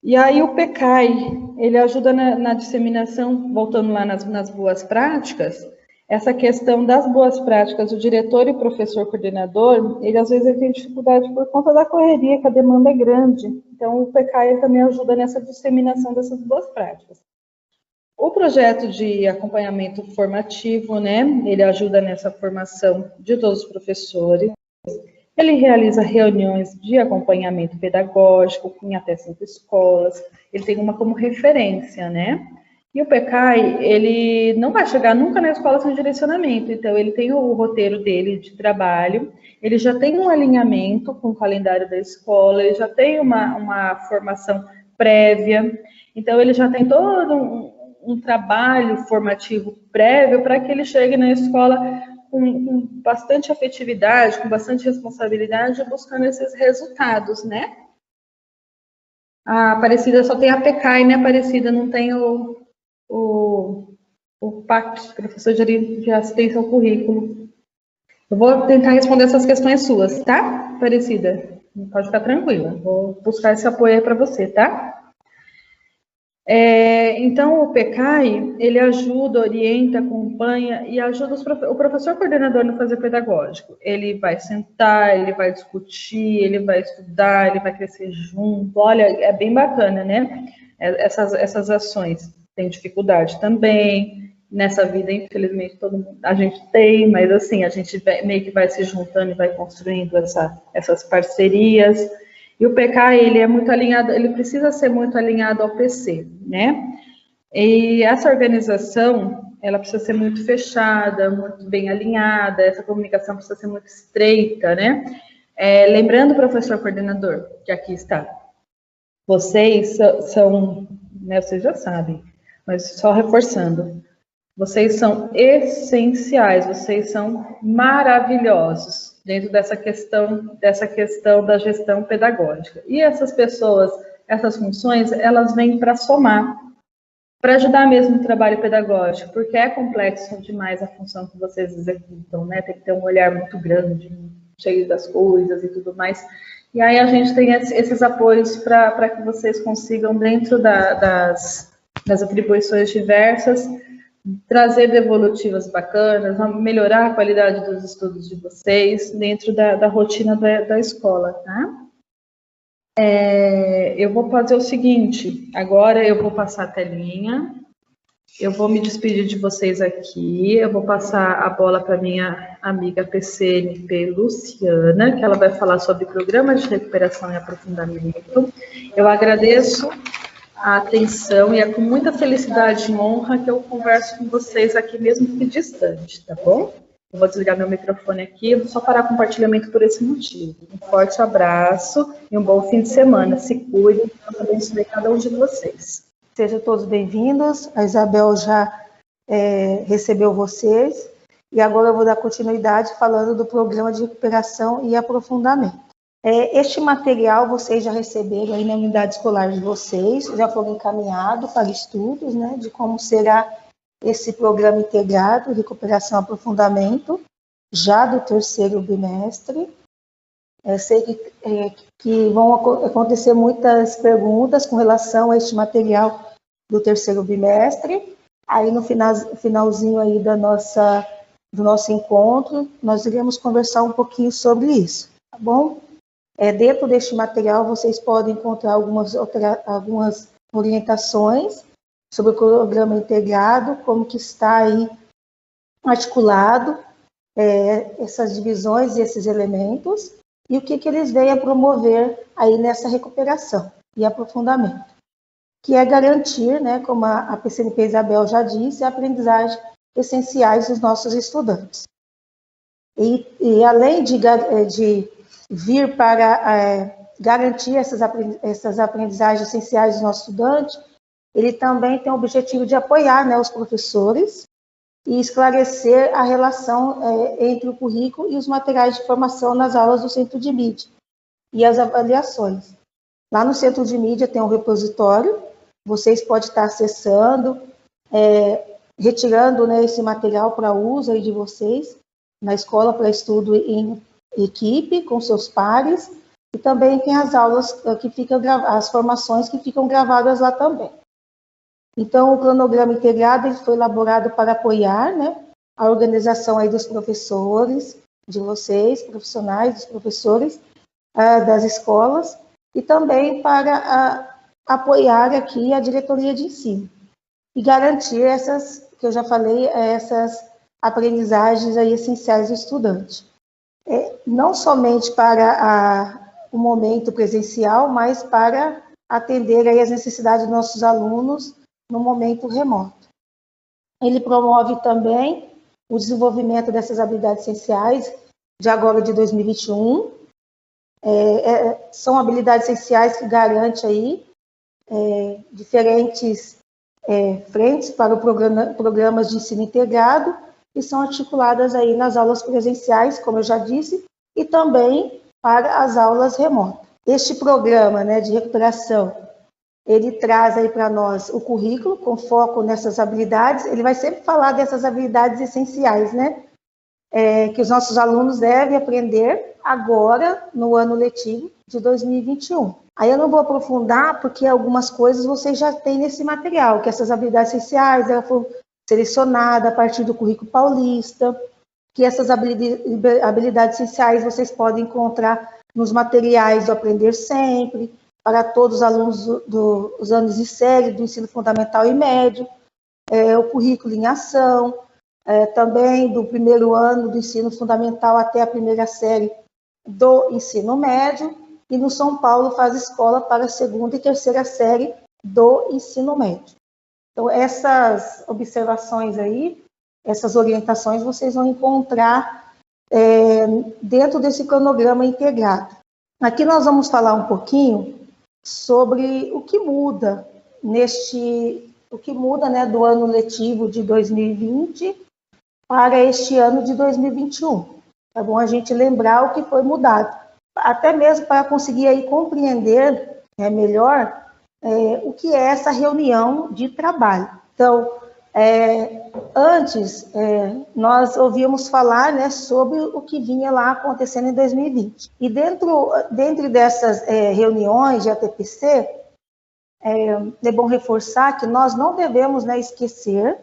E aí o PCAI, ele ajuda na disseminação, voltando lá nas boas práticas, essa questão das boas práticas, o diretor e o professor coordenador, ele às vezes tem dificuldade por conta da correria, que a demanda é grande. Então, o PCAI também ajuda nessa disseminação dessas boas práticas. O projeto de acompanhamento formativo, né, ele ajuda nessa formação de todos os professores. Ele realiza reuniões de acompanhamento pedagógico em até 5 escolas. Ele tem uma como referência, né? E o PCAI, ele não vai chegar nunca na escola sem direcionamento. Então, ele tem o roteiro dele de trabalho, ele já tem um alinhamento com o calendário da escola, ele já tem uma formação prévia. Então, ele já tem todo um trabalho formativo prévio para que ele chegue na escola com bastante afetividade, com bastante responsabilidade, buscando esses resultados, né? A Aparecida só tem a PCAI, né, Aparecida? Não tem o PAC, professor de assistência ao currículo. Eu vou tentar responder essas questões suas, tá, Aparecida? Pode ficar tranquila, vou buscar esse apoio aí para você, tá? Então, o PCAI, ele ajuda, orienta, acompanha e ajuda o professor coordenador no fazer pedagógico. Ele vai sentar, ele vai discutir, ele vai estudar, ele vai crescer junto. Olha, é bem bacana, né? Essas ações. Tem dificuldade também. Nessa vida, infelizmente, a gente tem, mas assim, a gente meio que vai se juntando e vai construindo essas parcerias. E o PCAI, ele é muito alinhado, ele precisa ser muito alinhado ao PC, né? E essa organização, ela precisa ser muito fechada, muito bem alinhada, essa comunicação precisa ser muito estreita, né? Lembrando, professor coordenador, que aqui está, vocês são, né, vocês já sabem, mas só reforçando, vocês são essenciais, vocês são maravilhosos dentro dessa questão da gestão pedagógica. E essas pessoas, essas funções, elas vêm para somar, para ajudar mesmo no trabalho pedagógico, porque é complexo demais a função que vocês executam, né? Tem que ter um olhar muito grande, cheio das coisas e tudo mais. E aí a gente tem esses apoios para que vocês consigam, dentro das atribuições diversas, trazer devolutivas bacanas, melhorar a qualidade dos estudos de vocês dentro da rotina da escola, tá? Eu vou fazer o seguinte, agora eu vou passar a telinha, eu vou me despedir de vocês aqui, eu vou passar a bola para minha amiga PCNP Luciana, que ela vai falar sobre programas de recuperação e aprofundamento. Eu agradeço a atenção e é com muita felicidade e honra que eu converso com vocês aqui, mesmo que distante, tá bom? Eu vou desligar meu microfone aqui, eu vou só parar o compartilhamento por esse motivo. Um forte abraço e um bom fim de semana. Se cuidem, Deus abençoe cada um de vocês. Sejam todos bem-vindos. A Isabel já recebeu vocês e agora eu vou dar continuidade falando do programa de recuperação e aprofundamento. Este material vocês já receberam aí na unidade escolar de vocês, já foram encaminhados para estudos, né, de como será esse programa integrado, recuperação e aprofundamento, já do terceiro bimestre. Sei que vão acontecer muitas perguntas com relação a este material do terceiro bimestre. Aí no finalzinho aí do nosso encontro, nós iremos conversar um pouquinho sobre isso, tá bom? Dentro deste material vocês podem encontrar algumas orientações sobre o programa integrado, como que está aí articulado essas divisões e esses elementos, e o que eles vêm a promover aí nessa recuperação e aprofundamento, que é garantir, né, como a PCNP Isabel já disse, a aprendizagem essenciais dos nossos estudantes. E além de vir para garantir essas aprendizagens essenciais dos nossos estudantes, ele também tem o objetivo de apoiar, né, os professores e esclarecer a relação entre o currículo e os materiais de formação nas aulas do Centro de Mídia e as avaliações. Lá no Centro de Mídia tem um repositório, vocês podem estar acessando, retirando, né, esse material para uso aí de vocês na escola para estudo em equipe, com seus pares, e também tem as aulas que ficam as formações que ficam gravadas lá também. Então, o cronograma integrado ele foi elaborado para apoiar, né, a organização aí dos professores, de vocês, profissionais, dos professores das escolas, e também para apoiar aqui a diretoria de ensino e garantir essas, que eu já falei, essas aprendizagens aí essenciais do estudante. Não somente para o momento presencial, mas para atender aí as necessidades dos nossos alunos no momento remoto. Ele promove também o desenvolvimento dessas habilidades essenciais de agora de 2021. São habilidades essenciais que garantem aí diferentes frentes para programas de ensino integrado e são articuladas aí nas aulas presenciais, como eu já disse, e também para as aulas remotas. Este programa, né, de recuperação, ele traz aí para nós o currículo com foco nessas habilidades. Ele vai sempre falar dessas habilidades essenciais, né, que os nossos alunos devem aprender agora no ano letivo de 2021. Aí eu não vou aprofundar porque algumas coisas vocês já têm nesse material, que essas habilidades essenciais elas foram selecionadas a partir do currículo paulista, que essas habilidades essenciais vocês podem encontrar nos materiais do Aprender Sempre, para todos os alunos dos anos de série, do ensino fundamental e médio, o currículo em ação, também do primeiro ano do ensino fundamental até a primeira série do ensino médio, e no São Paulo faz escola para a segunda e terceira série do ensino médio. Então, essas observações aí, essas orientações, vocês vão encontrar dentro desse cronograma integrado. Aqui nós vamos falar um pouquinho sobre o que muda né, do ano letivo de 2020 para este ano de 2021. É bom a gente lembrar o que foi mudado, até mesmo para conseguir aí compreender melhor o que é essa reunião de trabalho. Então, antes, nós ouvíamos falar, né, sobre o que vinha lá acontecendo em 2020. E dentro dessas reuniões de ATPC, é bom reforçar que nós não devemos, né, esquecer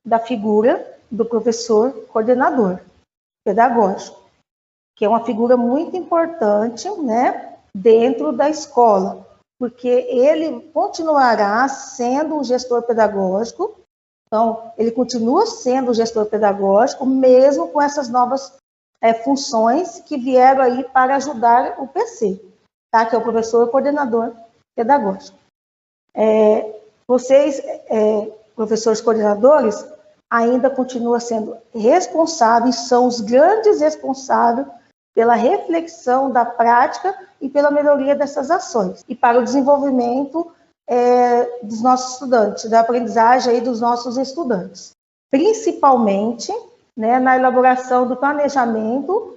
da figura do professor coordenador pedagógico, que é uma figura muito importante, né, dentro da escola, porque ele continuará sendo um gestor pedagógico. Então, ele continua sendo o gestor pedagógico, mesmo com essas novas funções que vieram aí para ajudar o PC, tá? Que é o professor coordenador pedagógico. Vocês, professores coordenadores, ainda continuam sendo responsáveis, são os grandes responsáveis pela reflexão da prática e pela melhoria dessas ações, e para o desenvolvimento dos nossos estudantes, da aprendizagem aí dos nossos estudantes. Principalmente, né, na elaboração do planejamento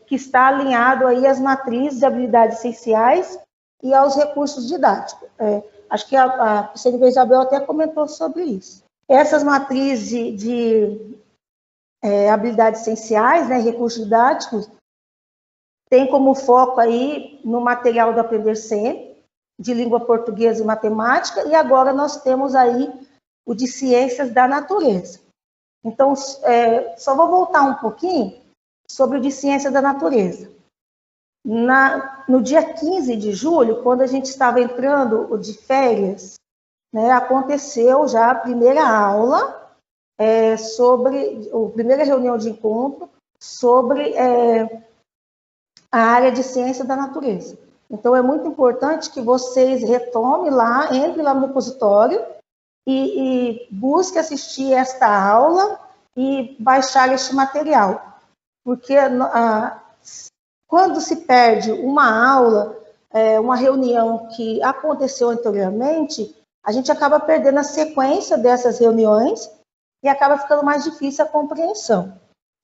que está alinhado aí às matrizes de habilidades essenciais e aos recursos didáticos. Acho que a professora Isabel até comentou sobre isso. Essas matrizes de habilidades essenciais, né, recursos didáticos, tem como foco aí no material do Aprender Sempre, de língua portuguesa e matemática, e agora nós temos aí o de ciências da natureza. Então, só vou voltar um pouquinho sobre o de ciências da natureza. No dia 15 de julho, quando a gente estava entrando de férias, né, aconteceu já a primeira aula a primeira reunião de encontro sobre a área de ciência da natureza. Então, é muito importante que vocês retomem lá, entrem lá no repositório e busquem assistir esta aula e baixar este material. Porque quando se perde uma aula, uma reunião que aconteceu anteriormente, a gente acaba perdendo a sequência dessas reuniões e acaba ficando mais difícil a compreensão.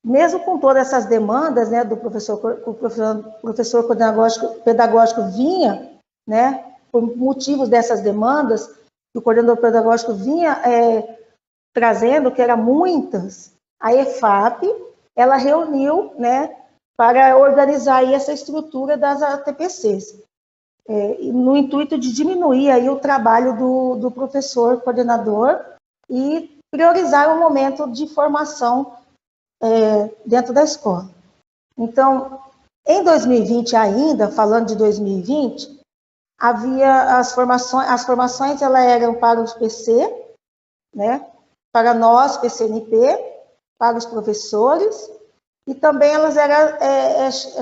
Mesmo com todas essas demandas, né, do professor pedagógico vinha, né, por motivos dessas demandas, o coordenador pedagógico vinha trazendo, que eram muitas, a EFAP, ela reuniu, né, para organizar aí essa estrutura das ATPCs, no intuito de diminuir aí o trabalho do professor coordenador e priorizar o momento de formação dentro da escola. Então, em 2020 ainda, falando de 2020, havia as formações elas eram para os PC, né, para nós, PCNP, para os professores, e também elas eram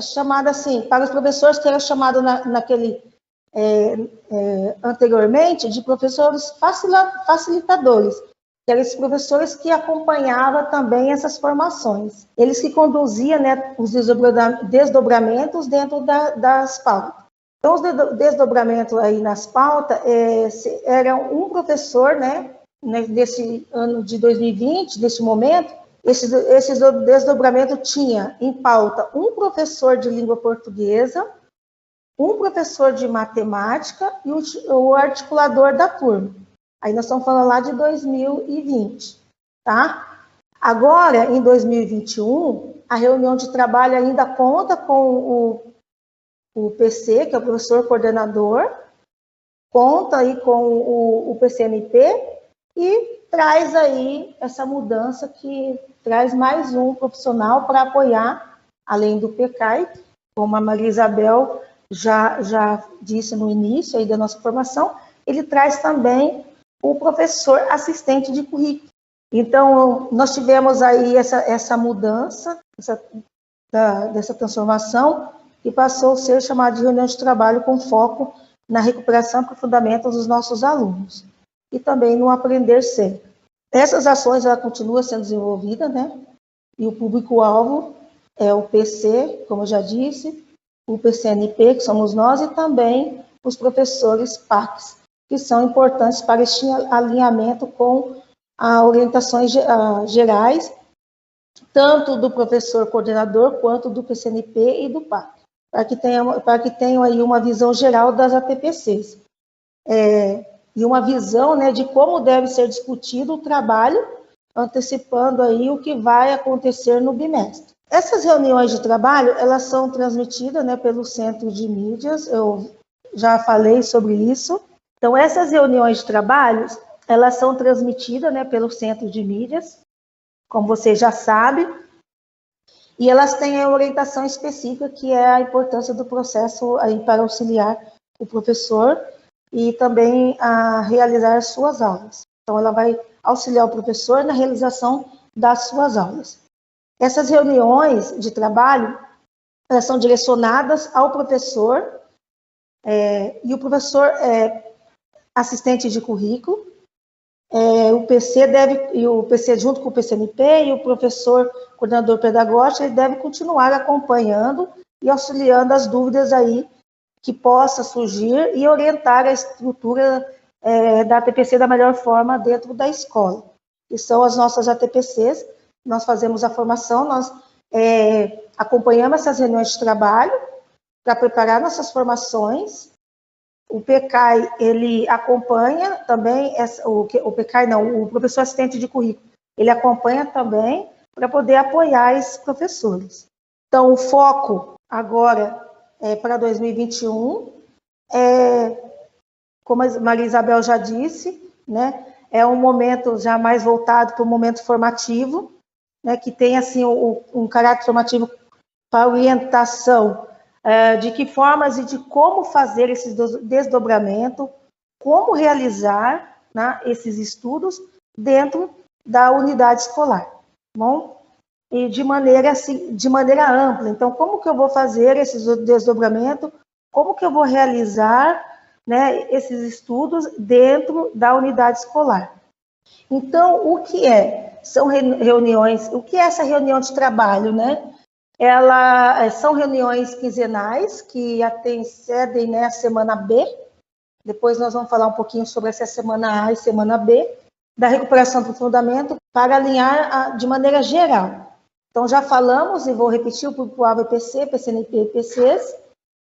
chamadas assim, para os professores que eram chamados anteriormente de professores facilitadores, que eram esses professores que acompanhavam também essas formações. Eles que conduziam, né, os desdobramentos dentro das pautas. Então, os desdobramentos aí nas pautas eram um professor, né, nesse ano de 2020, nesse momento, esse desdobramento tinha em pauta um professor de língua portuguesa, um professor de matemática e o articulador da turma. Aí nós estamos falando lá de 2020, tá? Agora, em 2021, a reunião de trabalho ainda conta com o PC, que é o professor coordenador, conta aí com o PCNP e traz aí essa mudança que traz mais um profissional para apoiar, além do PECAI, como a Maria Isabel já disse no início aí da nossa formação, ele traz também o professor assistente de currículo. Então, nós tivemos aí essa mudança, dessa transformação, que passou a ser chamada de reunião de trabalho com foco na recuperação e aprofundamento dos nossos alunos. e também no aprender sempre. Essas ações, ela continua sendo desenvolvida, né? E o público-alvo é o PC, como eu já disse, o PCNP, que somos nós, e também os professores PACs, que são importantes para este alinhamento com as orientações gerais, tanto do professor coordenador, quanto do PCNP e do PAC, para que tenham aí uma visão geral das ATPCs. E uma visão, né, de como deve ser discutido o trabalho, antecipando aí o que vai acontecer no bimestre. Essas reuniões de trabalho, elas são transmitidas, né, pelo Centro de Mídias, eu já falei sobre isso. Então, essas reuniões de trabalho, elas são transmitidas, né, pelo Centro de Mídias, como você já sabe, e elas têm a orientação específica, que é a importância do processo aí para auxiliar o professor e também a realizar suas aulas. Então, ela vai auxiliar o professor na realização das suas aulas. Essas reuniões de trabalho, elas são direcionadas ao professor, e o professor é assistente de currículo, o PC junto com o PCNP e o professor coordenador pedagógico, ele deve continuar acompanhando e auxiliando as dúvidas aí que possa surgir e orientar a estrutura da ATPC da melhor forma dentro da escola. Que são as nossas ATPCs, nós fazemos a formação, nós acompanhamos essas reuniões de trabalho para preparar nossas formações. O PECAI, ele acompanha também, o professor assistente de currículo, ele acompanha também para poder apoiar esses professores. Então, o foco agora para 2021 como a Maria Isabel já disse, né, é um momento já mais voltado para o momento formativo, né, que tem assim um caráter formativo para orientação de que formas e de como fazer esse desdobramento, como realizar, né, esses estudos dentro da unidade escolar, tá bom? E de maneira ampla. Então, como que eu vou fazer esse desdobramento? Como que eu vou realizar, né, esses estudos dentro da unidade escolar? Então, o que são reuniões? O que é essa reunião de trabalho, né? São reuniões quinzenais que antecedem, né, a semana B. Depois nós vamos falar um pouquinho sobre essa semana A e semana B, da recuperação do fundamento, para alinhar de maneira geral. Então, já falamos, e vou repetir, o público-alvo é PC, PCNP e PCs.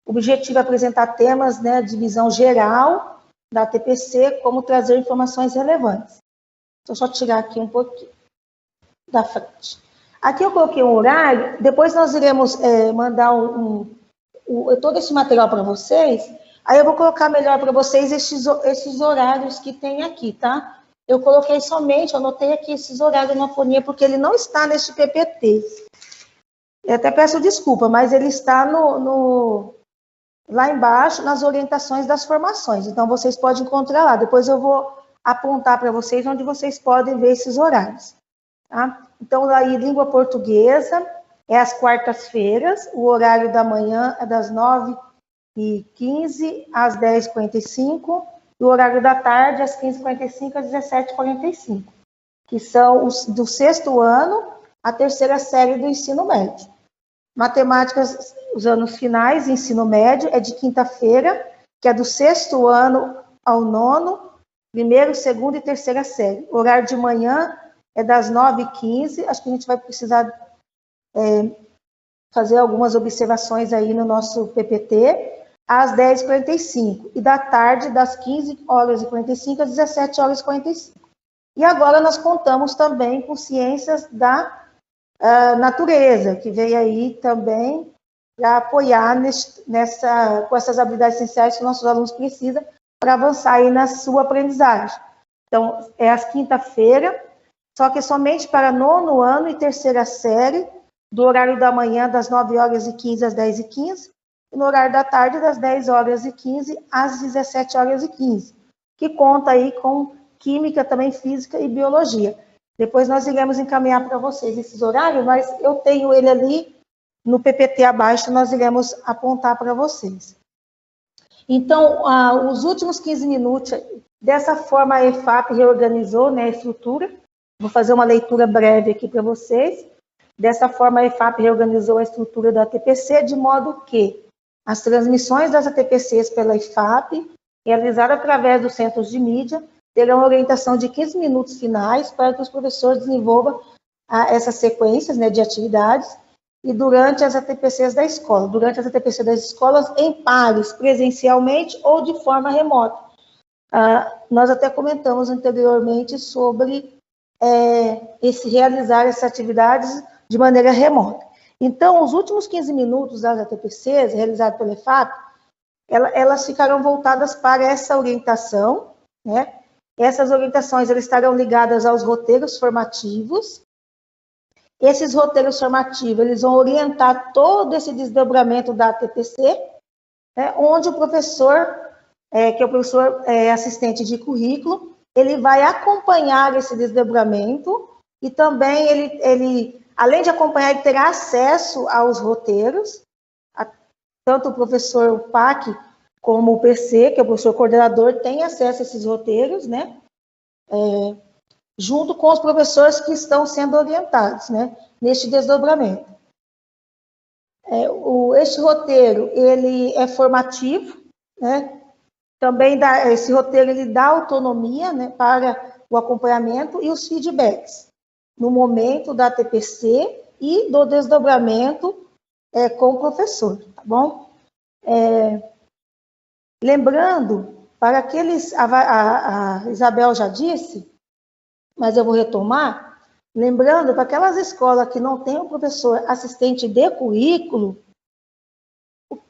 O objetivo é apresentar temas, né, de visão geral da ATPC, como trazer informações relevantes. Deixa eu só tirar aqui um pouquinho da frente. Aqui eu coloquei um horário, depois nós iremos mandar todo esse material para vocês, aí eu vou colocar melhor para vocês esses horários que tem aqui, tá? Eu coloquei somente, eu anotei aqui esses horários na folhinha, porque ele não está neste PPT. Eu até peço desculpa, mas ele está lá embaixo, nas orientações das formações. Então, vocês podem encontrar lá. Depois eu vou apontar para vocês onde vocês podem ver esses horários. Tá? Então, aí, língua portuguesa, é às quartas-feiras, o horário da manhã é das 9h15 às 10h45, e o horário da tarde, às 15h45 às 17h45, que são os do 6º ano, a 3ª série do ensino médio. Matemáticas, os anos finais, ensino médio, é de quinta-feira, que é do 6º ano ao 9º, 1º, 2º e 3ª série. O horário de manhã é das 9h15, acho que a gente vai precisar fazer algumas observações aí no nosso PPT, às 10h45, e da tarde, das 15h45 às 17h45. E agora nós contamos também com ciências da natureza, que veio aí também para apoiar com essas habilidades essenciais que nossos alunos precisam para avançar aí na sua aprendizagem. Então, é às quinta-feira, só que somente para 9º ano e 3ª série, do horário da manhã, das 9h15 às 10h15, e no horário da tarde, das 10h15 às 17h15, que conta aí com química, também física e biologia. Depois nós iremos encaminhar para vocês esses horários, mas eu tenho ele ali no PPT abaixo, nós iremos apontar para vocês. Então, os últimos 15 Dessa forma, a EFAP reorganizou, né, a estrutura. Vou fazer uma leitura breve aqui para vocês. Dessa forma, a EFAP reorganizou a estrutura da ATPC, de modo que as transmissões das ATPCs pela EFAP, realizadas através dos centros de mídia, terão orientação de 15 minutos finais para que os professores desenvolvam essas sequências, né, de atividades, e durante as ATPCs da escola, durante as ATPCs das escolas, em pares, presencialmente ou de forma remota. Nós até comentamos anteriormente sobre realizar essas atividades de maneira remota. Então, os últimos 15 minutos das ATPCs, realizadas pela EFAP, elas ficarão voltadas para essa orientação, né? Essas orientações elas estarão ligadas aos roteiros formativos. Esses roteiros formativos, eles vão orientar todo esse desdobramento da ATPC, né, onde o professor, que é o professor assistente de currículo, ele vai acompanhar esse desdobramento e também ele além de acompanhar, ele terá acesso aos roteiros, tanto o professor PAC como o PC, que é o professor coordenador, tem acesso a esses roteiros, né? Junto com os professores que estão sendo orientados, né, neste desdobramento. Este roteiro, ele é formativo, né? Também esse roteiro ele dá autonomia, né, para o acompanhamento e os feedbacks no momento da ATPC e do desdobramento com o professor, tá bom? Lembrando, para aqueles, a Isabel já disse, mas eu vou retomar, lembrando, para aquelas escolas que não têm um professor assistente de currículo,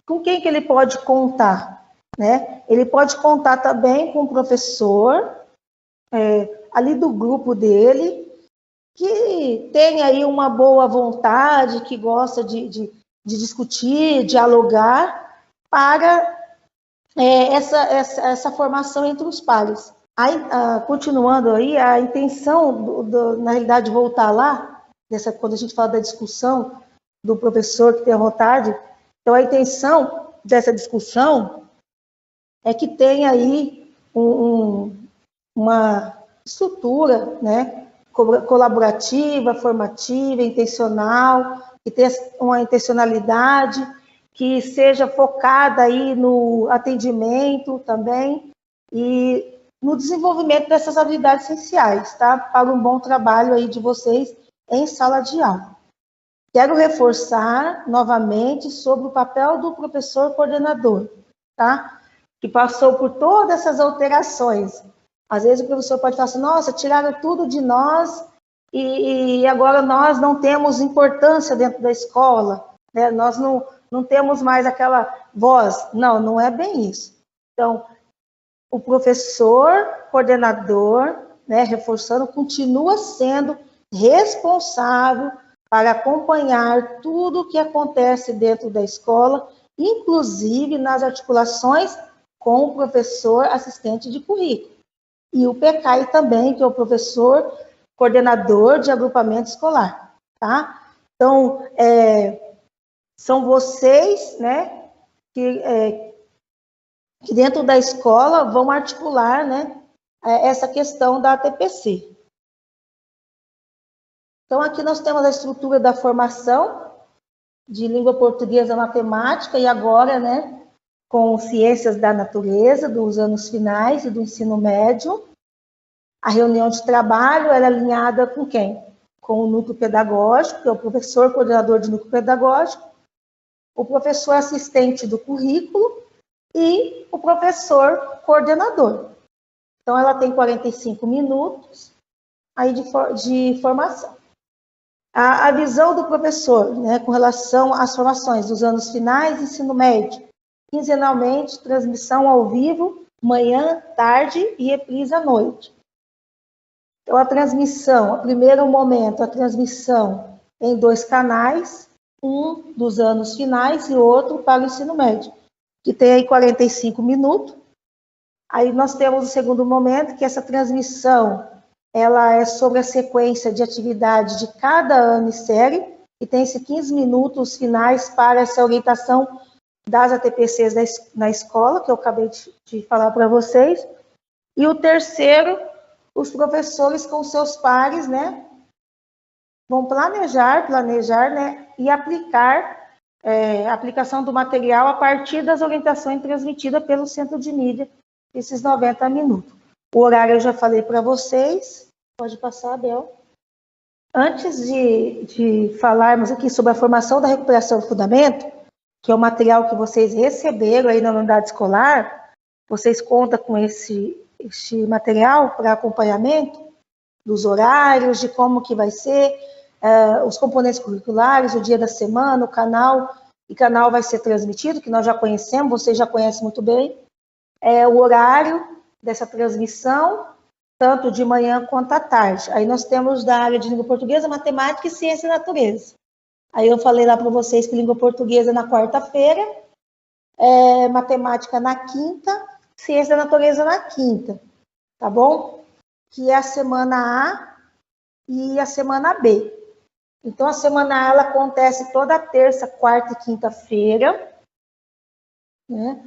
com quem que ele pode contar, né? Ele pode contar também com o professor, ali do grupo dele, que tem aí uma boa vontade, que gosta de discutir, dialogar, para essa formação entre os pares. Continuando aí, a intenção, na realidade, de voltar lá, quando a gente fala da discussão do professor que tem a vontade, então a intenção dessa discussão é que tenha aí uma estrutura, né, colaborativa, formativa, intencional, que tenha uma intencionalidade, que seja focada aí no atendimento também e no desenvolvimento dessas habilidades essenciais, tá? Para um bom trabalho aí de vocês em sala de aula. Quero reforçar novamente sobre o papel do professor coordenador, tá? Que passou por todas essas alterações. Às vezes o professor pode falar assim, nossa, tiraram tudo de nós e agora nós não temos importância dentro da escola, né? Nós não temos mais aquela voz. Não, não é bem isso. Então, o professor coordenador, né, reforçando, continua sendo responsável para acompanhar tudo o que acontece dentro da escola, inclusive nas articulações com o professor assistente de currículo. E o PECAI também, que é o professor coordenador de agrupamento escolar, tá? Então, são vocês, né, que dentro da escola vão articular, né, essa questão da ATPC. Então, aqui nós temos a estrutura da formação de língua portuguesa, matemática, e agora, né, com ciências da natureza, dos anos finais e do ensino médio. A reunião de trabalho era alinhada com quem? Com o núcleo pedagógico, que é o professor coordenador de núcleo pedagógico, o professor assistente do currículo e o professor coordenador. Então, ela tem 45 minutos aí de formação. A visão do professor, né, com relação às formações dos anos finais e ensino médio, quinzenalmente, transmissão ao vivo, manhã, tarde e reprise à noite. Então, a transmissão, no primeiro momento, a transmissão em 2 canais, um dos anos finais e outro para o ensino médio, que tem aí 45 minutos. Aí nós temos o segundo momento, que essa transmissão, ela é sobre a sequência de atividade de cada ano e série, e tem esses 15 minutos finais para essa orientação das ATPCs na escola, que eu acabei de falar para vocês. E o terceiro, os professores com seus pares, né, vão planejar, né, e aplicar a aplicação do material a partir das orientações transmitidas pelo Centro de Mídia, esses 90 minutos. O horário eu já falei para vocês. Pode passar, Abel. Antes de falarmos aqui sobre a formação da recuperação do fundamento, que é o material que vocês receberam aí na unidade escolar, vocês contam com este material para acompanhamento dos horários, de como que vai ser, os componentes curriculares, o dia da semana, o canal vai ser transmitido, que nós já conhecemos, vocês já conhecem muito bem, o horário dessa transmissão, tanto de manhã quanto à tarde. Aí nós temos da área de língua portuguesa, matemática e ciência da natureza. Aí eu falei lá para vocês que língua portuguesa na quarta-feira, matemática na quinta, ciência da natureza na quinta, tá bom? Que é a semana A e a semana B. Então, a semana A, ela acontece toda terça, quarta e quinta-feira, né?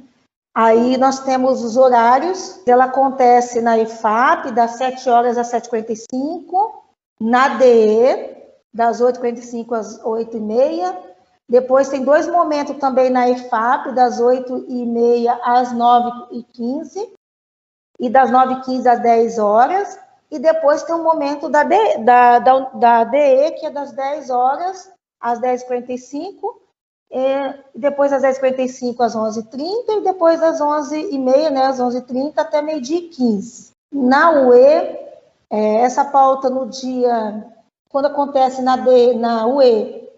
Aí nós temos os horários, ela acontece na EFAP, das 7 horas às 7h45, na DE, das 8h45 às 8h30, depois tem 2 momentos também na EFAP, das 8h30 às 9h15, e das 9h15 às 10 horas, e depois tem um momento da DE, que é das 10 horas às 10h45, depois das 10h45 às 11h30, e depois das 11h30, né, às 11h30 até meio-dia e 15. Na UE, essa pauta no dia, quando acontece na UE,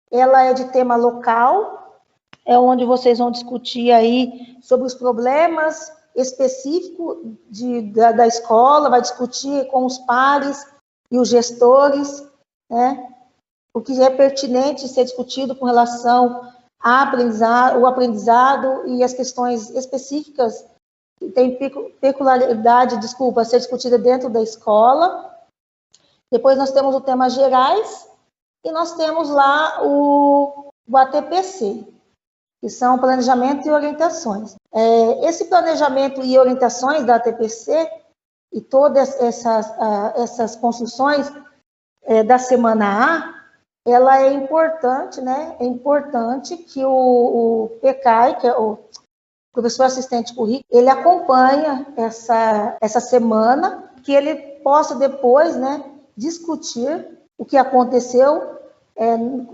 ela é de tema local, é onde vocês vão discutir aí sobre os problemas específicos da escola, vai discutir com os pares e os gestores, né, o que é pertinente ser discutido com relação ao aprendizado e as questões específicas que têm peculiaridade, a ser discutida dentro da escola. Depois nós temos o tema gerais e nós temos lá o ATPC, que são planejamento e orientações. Esse planejamento e orientações da ATPC e todas essas construções da semana A, ela é importante, né? É importante que o PCAI, que é o professor assistente currículo, ele acompanha essa semana, que ele possa depois, né, discutir o que aconteceu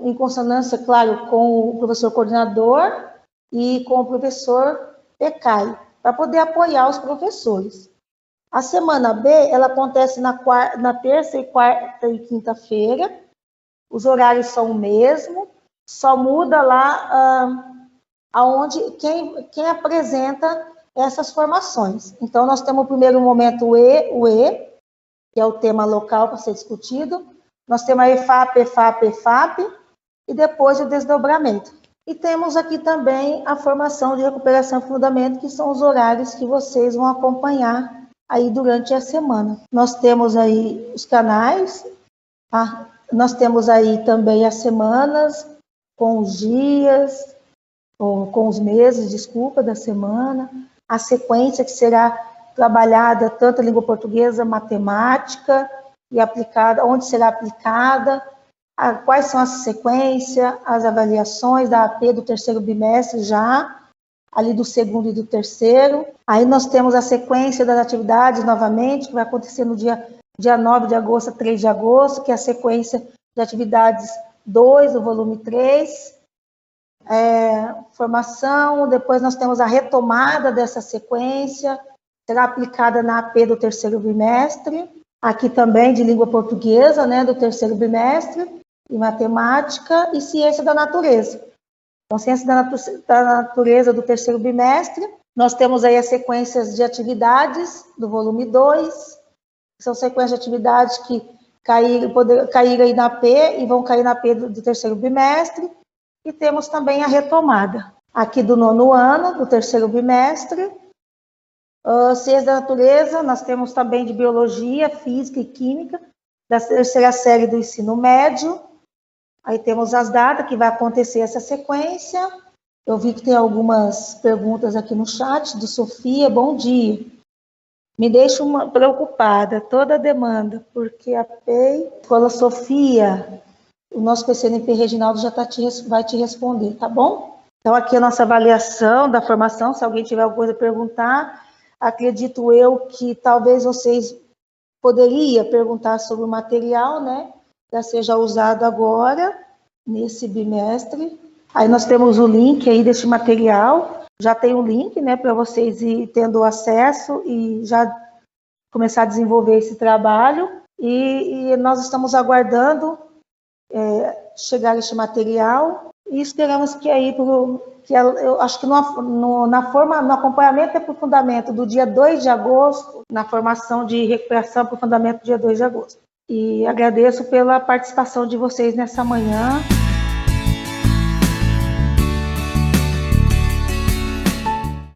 em consonância, claro, com o professor coordenador e com o professor PCAI, para poder apoiar os professores. A semana B, ela acontece na terça e quarta e quinta-feira. Os horários são o mesmo, só muda lá aonde quem apresenta essas formações. Então, nós temos o primeiro momento o E, que é o tema local para ser discutido. Nós temos a EFAP, e depois o desdobramento. E temos aqui também a formação de recuperação e fundamento, que são os horários que vocês vão acompanhar aí durante a semana. Nós temos aí os canais, nós temos aí também as semanas, com os dias, com os meses, da semana, a sequência que será trabalhada, tanto a língua portuguesa, matemática, e aplicada, onde será aplicada, quais são as sequências, as avaliações da AP do terceiro bimestre já, ali do segundo e do terceiro. Aí nós temos a sequência das atividades, novamente, que vai acontecer no dia 9 de agosto a 3 de agosto, que é a sequência de atividades 2, do volume 3, formação, depois nós temos a retomada dessa sequência, será aplicada na AP do terceiro bimestre, aqui também de língua portuguesa, né, do terceiro bimestre, e matemática e ciência da natureza. Então, ciência da natureza do terceiro bimestre, nós temos aí as sequências de atividades do volume 2, são sequências de atividades que poder cair aí na P e vão cair na P do terceiro bimestre, e temos também a retomada aqui do 9º ano, do terceiro bimestre. Ciência da natureza, nós temos também de biologia, física e química, da terceira série do ensino médio. Aí temos as datas que vai acontecer essa sequência. Eu vi que tem algumas perguntas aqui no chat, do Sofia, bom dia. me deixa preocupada, toda a demanda, porque a PEI, Escola Sofia, o nosso PCNP Reginaldo já vai te responder, tá bom? Então, aqui a nossa avaliação da formação, se alguém tiver alguma coisa a perguntar, acredito eu que talvez vocês poderiam perguntar sobre o material, né? Já seja usado agora, nesse bimestre. Aí nós temos o link aí deste material, já tem o link, né, para vocês ir tendo acesso e já começar a desenvolver esse trabalho. E nós estamos aguardando chegar este material e esperamos que aí, eu acho que no acompanhamento e aprofundamento do dia 2 de agosto, na formação de recuperação e aprofundamento do dia 2 de agosto. E agradeço pela participação de vocês nessa manhã.